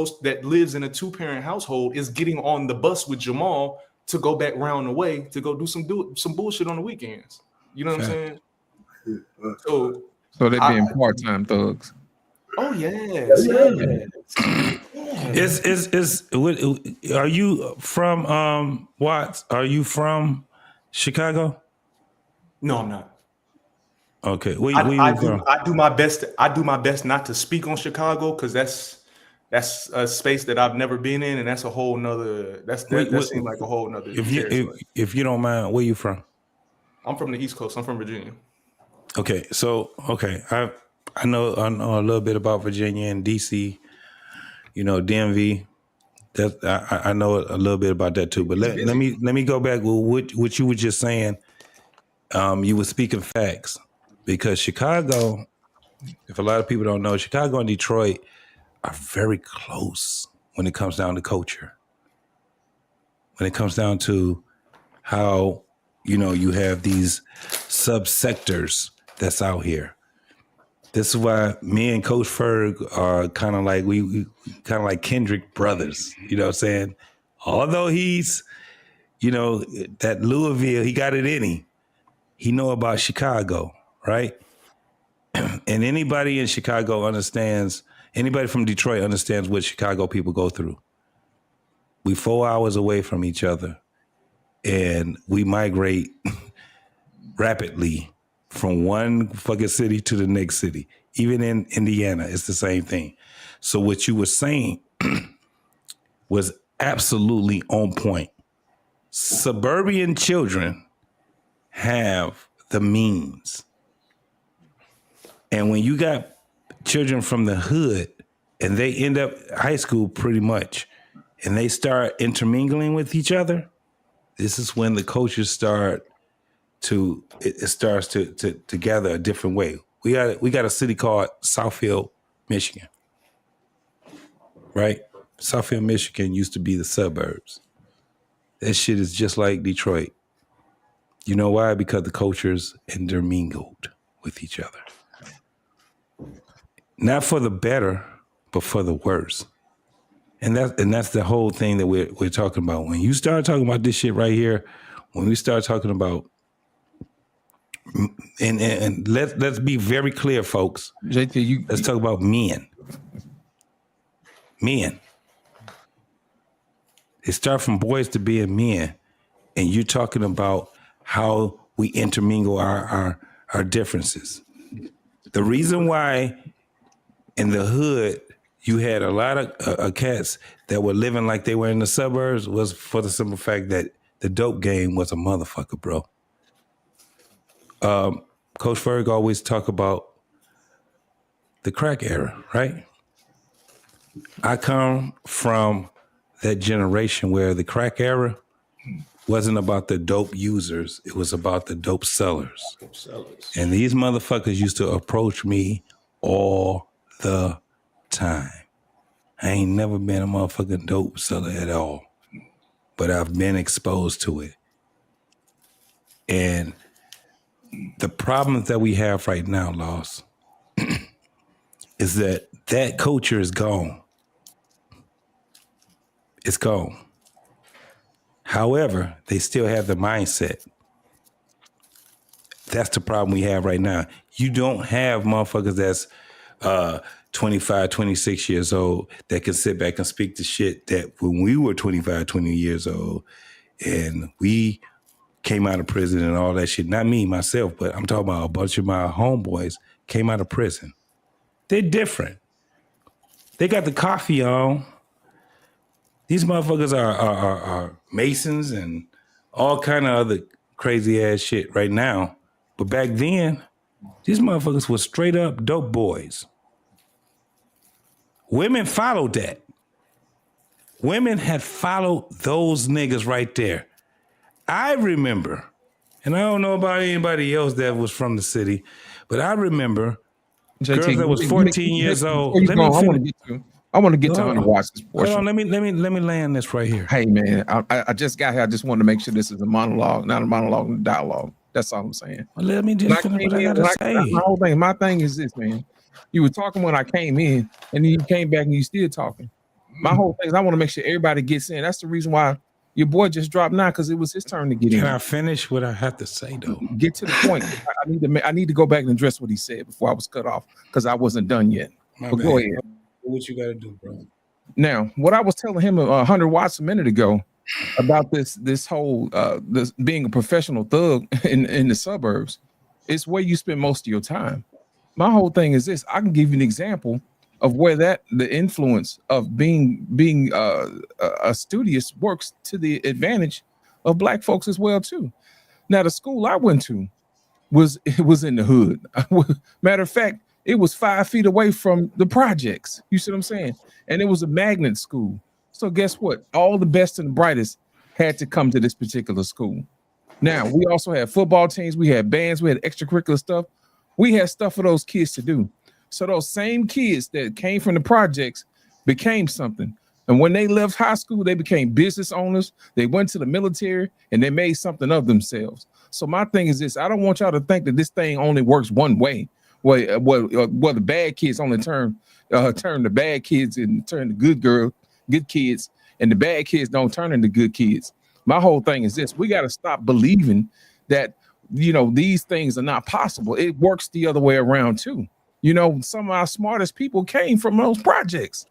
lives in a 2-parent household is getting on the bus with Jamal to go back round the way to go do some bullshit on the weekends. You know what I'm saying? So they're being part-time thugs. Oh yes. Are you from Watts? Are you from Chicago? No, I'm not. Okay. I do my best not to speak on Chicago because that's a space that I've never been in, and that's a whole nother. That seems like a whole nother. If you don't mind, where you from? I'm from the East Coast. I'm from Virginia. Okay, so I know a little bit about Virginia and DC. You know, DMV. I know a little bit about that too. But let me go back with what you were just saying. You were speaking facts because Chicago. If a lot of people don't know, Chicago and Detroit are very close when it comes down to culture. When it comes down to how, you know, you have these subsectors that's out here. This is why me and Coach Ferg are kind of like, we kind of like Kendrick brothers, you know what I'm saying? Although he's, you know, that Louisville, he got it in him. He know about Chicago, right? And anybody in Chicago understands, anybody from Detroit understands what Chicago people go through. We 4 hours away from each other and we migrate rapidly from one fucking city to the next city. Even in Indiana, it's the same thing. So what you were saying was absolutely on point. Suburban children have the means. And when you got children from the hood and they end up high school pretty much, and they start intermingling with each other, this is when the cultures start to, it starts to gather a different way. We got a city called Southfield, Michigan, right? Southfield, Michigan used to be the suburbs. That shit is just like Detroit. You know why? Because the cultures intermingled with each other. Not for the better, but for the worse. And that's the whole thing that we're talking about. When you start talking about this shit right here, when we start talking about, and let's be very clear, folks. JT, let's talk about men. Men. It starts from boys to being men, and you're talking about how we intermingle our differences. The reason why in the hood you had a lot of cats that were living like they were in the suburbs was for the simple fact that the dope game was a motherfucker, bro. Coach Ferg always talk about the crack era, right? I come from that generation where the crack era wasn't about the dope users. It was about the dope sellers. And these motherfuckers used to approach me all the time. I ain't never been a motherfucking dope seller at all, but I've been exposed to it. And the problems that we have right now, Loss, is that culture is gone. It's gone. However, they still have the mindset. That's the problem we have right now. You don't have motherfuckers that's 25, 26 years old that can sit back and speak the shit that when we were 25, 20 years old and we came out of prison and all that shit. Not me, myself, but I'm talking about a bunch of my homeboys came out of prison. They're different. They got the coffee on. These motherfuckers are Masons and all kind of other crazy ass shit right now. But back then, these motherfuckers were straight up dope boys. Women followed that. Women had followed those niggas right there. I remember, and I don't know about anybody else that was from the city, but I remember JT, girls that was 14 years old. I want to get to Hunter Watson's portion. Hold on, let me land this right here. Hey man, I just got here. I just wanted to make sure this is a monologue, not a monologue, a dialogue. That's all I'm saying. Well, let me just finish what I gotta say. My thing is this, man. You were talking when I came in, and then you came back and you still talking. My whole thing is I want to make sure everybody gets in. That's the reason why your boy just dropped now, because it was his turn to get in. Can I finish what I have to say though? Get to the point. I need to go back and address what he said before I was cut off because I wasn't done yet. But go ahead. What you got to do, bro? Now, what I was telling him 100 watts a minute ago about this whole this being a professional thug in the suburbs, it's where you spend most of your time. My whole thing is this: I can give you an example of where the influence of being a studious works to the advantage of black folks as well too. Now, the school I went to was in the hood. Matter of fact, It was 5 feet away from the projects. You see what I'm saying? And it was a magnet school. So guess what? All the best and the brightest had to come to this particular school. Now, we also had football teams, we had bands, we had extracurricular stuff. We had stuff for those kids to do. So those same kids that came from the projects became something. And when they left high school, they became business owners. They went to the military and they made something of themselves. So my thing is this: I don't want y'all to think that this thing only works one way. Where the bad kids only turn the bad kids and turn the good kids, and the bad kids don't turn into good kids. My whole thing is this: we got to stop believing that these things are not possible. It works the other way around too. Some of our smartest people came from those projects.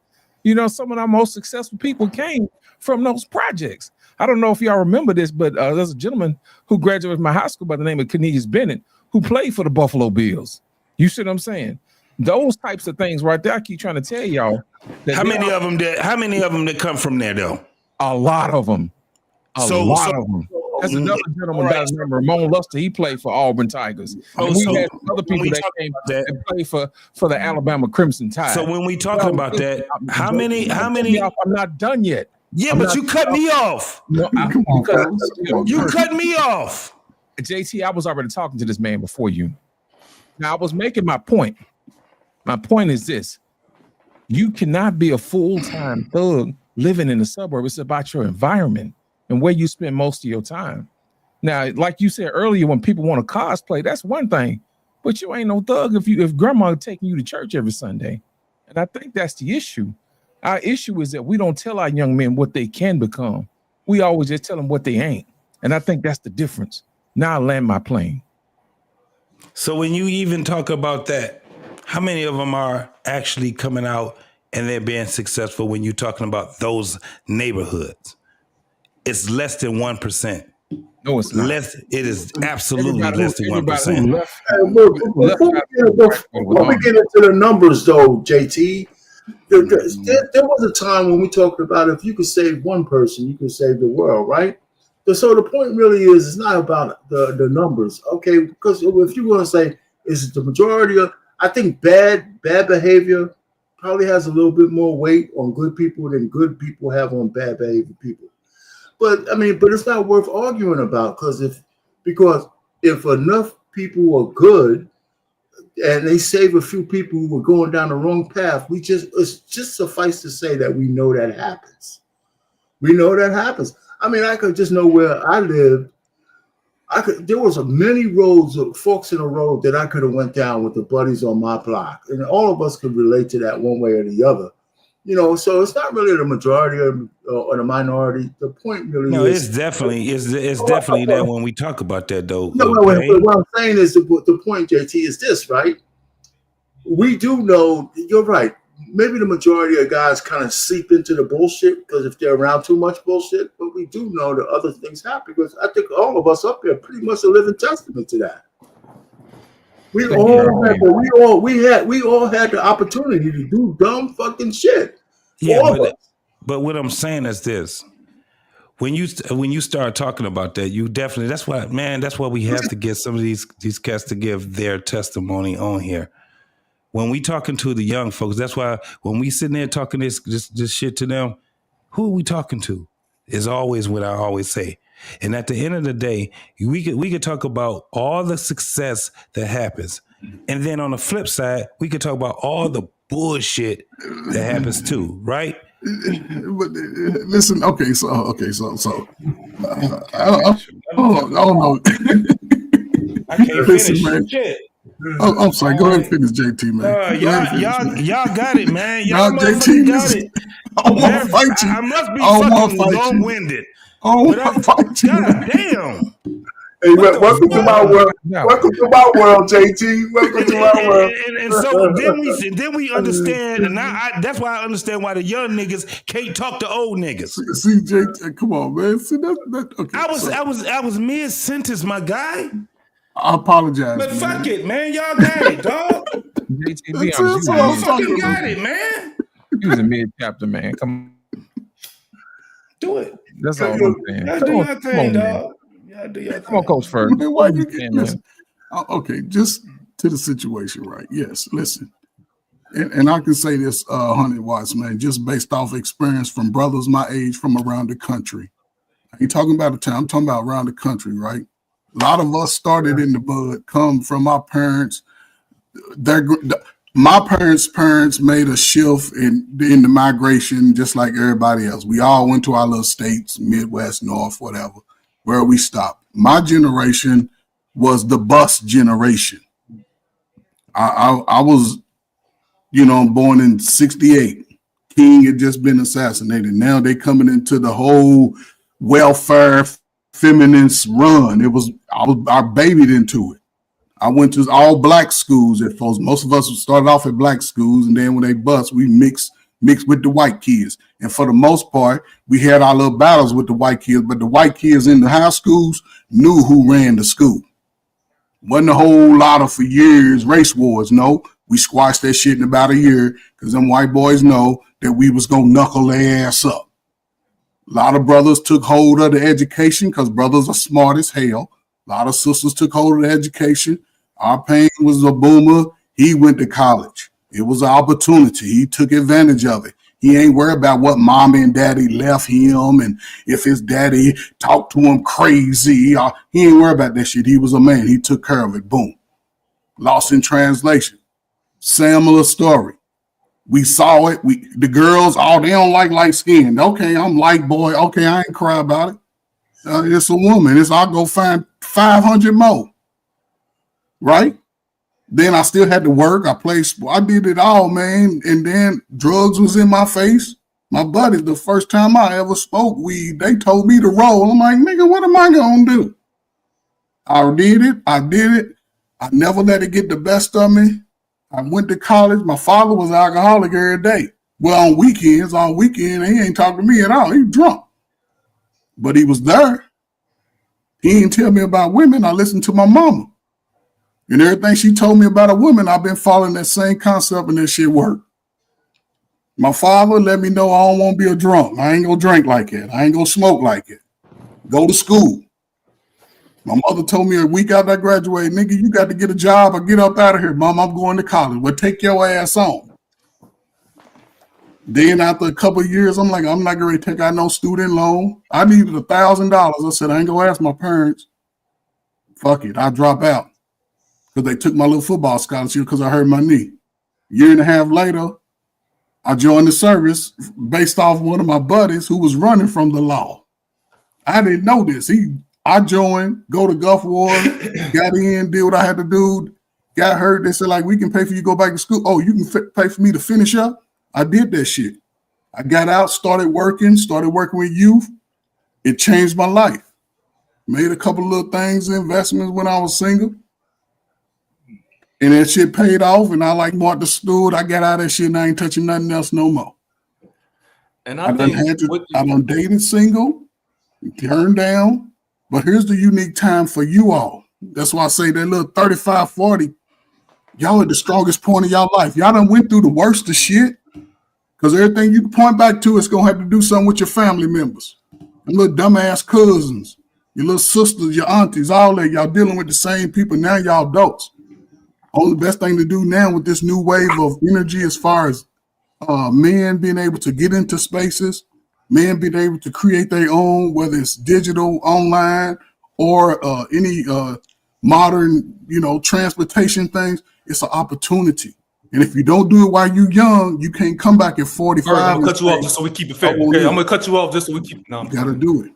Some of our most successful people came from those projects. I don't know if y'all remember this, but there's a gentleman who graduated from my high school by the name of Cornelius Bennett, who played for the Buffalo Bills. You see what I'm saying? Those types of things right there. I keep trying to tell y'all. How many of them that come from there though? A lot of them. A lot of them. There's another gentleman by the name of Ramon Luster. He played for Auburn Tigers. And we had other people that came and played for the Alabama Crimson Tide. So when we talking about that, how many? I'm not done yet. Yeah, but you cut me off. No, you cut me off. JT, I was already talking to this man before you. Now I was making my point. My point is this: you cannot be a full-time thug living in the suburb. It's about your environment and where you spend most of your time. Now, like you said earlier, when people want to cosplay, that's one thing, but you ain't no thug if grandma taking you to church every Sunday. And I think that's the issue. Our issue is that we don't tell our young men what they can become. We always just tell them what they ain't. And I think that's the difference. Now I land my plane. So when you even talk about that, how many of them are actually coming out and they're being successful when you're talking about those neighborhoods? It's less than 1%. No, it's not. It is absolutely less than 1%. Before we get into the numbers, though, JT, there was a time when we talked about if you could save one person, you could save the world, right? So the point really is, it's not about the numbers, okay? Because if you want to say, is it the majority of, I think bad behavior probably has a little bit more weight on good people than good people have on bad behavior people. But it's not worth arguing about because if enough people are good and they save a few people who were going down the wrong path, it's just suffice to say that we know that happens. We know that happens. I could just know where I lived. There was many roads, forks in the road that I could have went down with the buddies on my block, and all of us could relate to that one way or the other. So it's not really the majority or the minority. The point really is it's definitely that when we talk about that though. No, what I'm saying is the point, JT, is this, right? We do know, you're right. Maybe the majority of guys kind of seep into the bullshit because if they're around too much bullshit, but we do know that other things happen because I think all of us up here pretty much a living testament to that. We all had the opportunity to do dumb fucking shit. Yeah, but what I'm saying is this: when you start talking about that, you definitely that's why we have to get some of these cats to give their testimony on here. When we talking to the young folks, that's why when we sitting there talking this shit to them, who are we talking to? Is always what I always say. And at the end of the day, we could talk about all the success that happens. And then on the flip side, we could talk about all the bullshit that happens too, right? But listen, okay, so I don't know. I can't finish man. Shit. Oh, I'm sorry. Go ahead and finish, JT, man. Y'all got it, man. Y'all JT got it. I want to fight you. I must be fucking long-winded. God damn. Hey, welcome to my world. Welcome to my world, JT. Welcome to my world. And so then we understand, and that's why I understand why the young niggas can't talk to old niggas. See, JT, come on, man. See that? Okay. I was mid sentence, my guy. I apologize. But fuck it, man. Y'all got it, dog. JT, y'all fucking got it, man. He was a mid chapter, man. Come on. Do it. That's all I'm saying. Y'all do your thing, dog. Y'all do your thing. Come on, Coach Ferg. Why you get this? Okay, just to the situation, right? Yes, listen. And I can say this, 100 watts, man, just based off experience from brothers my age from around the country. I ain't talking about the town, I'm talking about around the country, right? A lot of us started in the bud, come from our parents. My parents made a shift in the migration, just like everybody else. We all went to our little states, Midwest, North, whatever, where we stopped. My generation was the bus generation. I was, born in '68. King had just been assassinated. Now they coming into the whole welfare feminist run. I babied into it. I went to all black schools at first. Most of us started off at black schools, and then when they bust, we mixed with the white kids. And for the most part, we had our little battles with the white kids, but the white kids in the high schools knew who ran the school. Wasn't a whole lot of, for years, race wars. No, we squashed that shit in about a year because them white boys know that we was going to knuckle their ass up. A lot of brothers took hold of the education because brothers are smart as hell. A lot of sisters took hold of the education. Our pain was a boomer. He went to college. It was an opportunity. He took advantage of it. He ain't worried about what mommy and daddy left him and if his daddy talked to him crazy. He ain't worried about that shit. He was a man. He took care of it. Boom. Lost in translation. Similar story. We saw it. The girls, they don't like light skin. Okay, I'm light boy. Okay, I ain't cry about it. It's a woman. I'll go find 500 more. Right? Then I still had to work. I played sport. I did it all, man. And then drugs was in my face. My buddies, the first time I ever smoked weed, they told me to roll. I'm like, nigga, what am I going to do? I did it. I never let it get the best of me. I went to college. My father was an alcoholic every day. Well, on weekends, he ain't talking to me at all. He drunk. But he was there. He didn't tell me about women. I listened to my mama. And everything she told me about a woman, I've been following that same concept and that shit worked. My father let me know I don't want to be a drunk. I ain't going to drink like it. I ain't going to smoke like it. Go to school. My mother told me a week after I graduated, nigga, you got to get a job or get up out of here. Mom, I'm going to college. Well, take your ass on. Then after a couple of years, I'm like, I'm not going to take out no student loan. I needed $1,000. I said, I ain't going to ask my parents. Fuck it. I'll drop out. Because they took my little football scholarship because I hurt my knee. Year and a half later, I joined the service based off one of my buddies who was running from the law. I didn't know this. I joined, go to Gulf War, got in, did what I had to do, got hurt. They said, like, we can pay for you to go back to school. Oh, you can pay for me to finish up? I did that shit. I got out, started working with youth. It changed my life. Made a couple of little things, investments when I was single. And that shit paid off, and I like Martha Stewart. I got out of that shit, and I ain't touching nothing else no more. And I done dated single, turned down. But here's the unique time for you all. That's why I say that little 35, 40, y'all at the strongest point of y'all life. Y'all done went through the worst of shit. Because everything you can point back to is going to have to do something with your family members. Your little dumbass cousins, your little sisters, your aunties, all that. Y'all dealing with the same people. Now y'all adults. Only best thing to do now with this new wave of energy as far as men being able to get into spaces, men being able to create their own, whether it's digital, online, or any modern, transportation things, it's an opportunity. And if you don't do it while you're young, you can't come back at 45. I'm gonna cut you off just so we keep it fair. Okay, I'm gonna cut you off just so we keep. No, you gotta do it.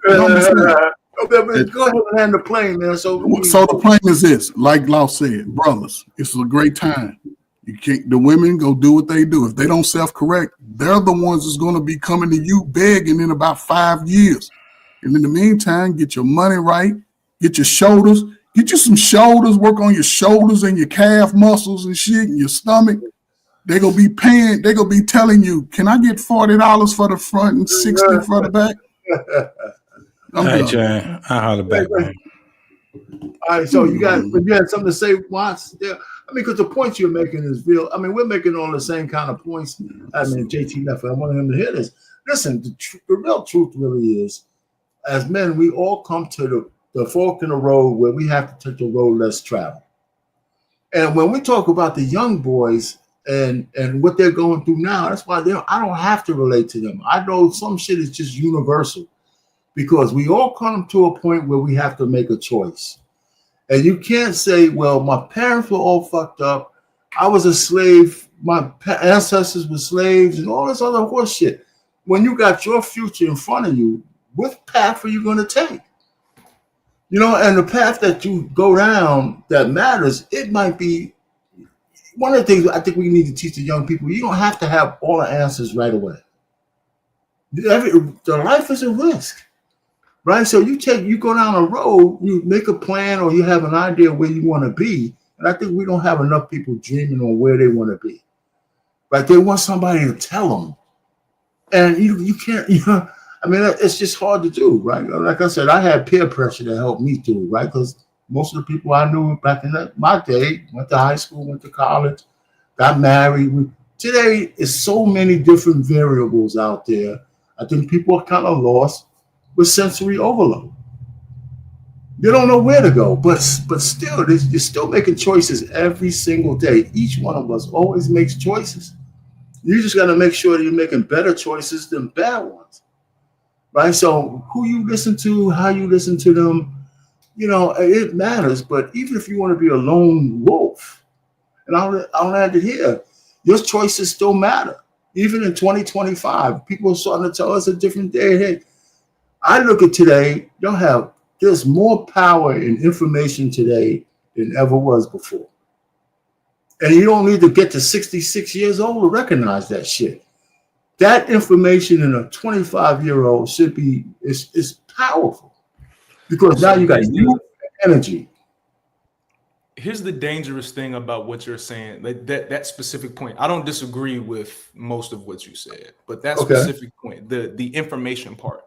Okay, go ahead and land the plane, man. So the plane is this, like Law said, brothers, it's a great time. The women go do what they do. If they don't self-correct, they're the ones that's going to be coming to you begging in about 5 years. And in the meantime, get your money right, get your shoulders, get you some shoulders, work on your shoulders and your calf muscles and shit and your stomach. They're going to be paying, they're going to be telling you, can I get $40 for the front and $60 for the back? All right, John. I'll holler back, man. All right, so you had something to say, Watts? Yeah. I mean, because the points you're making is real. I mean, we're making all the same kind of points. I mean, JT left. I want him to hear this. Listen, the real truth really is, as men, we all come to the fork in the road where we have to take the road less traveled. And when we talk about the young boys and what they're going through now, that's why I don't have to relate to them. I know some shit is just universal because we all come to a point where we have to make a choice. And you can't say, well, my parents were all fucked up. I was a slave. My ancestors were slaves and all this other horse shit. When you got your future in front of you, what path are you going to take? You know, and the path that you go down that matters, it might be one of the things I think we need to teach the young people. You don't have to have all the answers right away. The life is a risk, right? So you go down a road, you make a plan, or you have an idea where you want to be. And I think we don't have enough people dreaming on where they want to be. Right? They want somebody to tell them, and you can't. I mean, it's just hard to do, right? Like I said, I had peer pressure that helped me through, right? Because most of the people I knew back in my day went to high school, went to college, got married. Today is so many different variables out there. I think people are kind of lost with sensory overload. They don't know where to go, but still, you're still making choices every single day. Each one of us always makes choices. You just got to make sure that you're making better choices than bad ones, right? So who you listen to, how you listen to them, it matters. But even if you want to be a lone wolf, and I'll add it here, your choices still matter. Even in 2025, people are starting to tell us a different day ahead. I look at today, there's more power in information today than ever was before. And you don't need to get to 66 years old to recognize that shit. That information in a 25-year-old should be is powerful because now you got youth and energy. Here's the dangerous thing about what you're saying. That specific point, I don't disagree with most of what you said, but that specific point, the information part,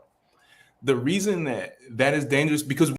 the reason that is dangerous because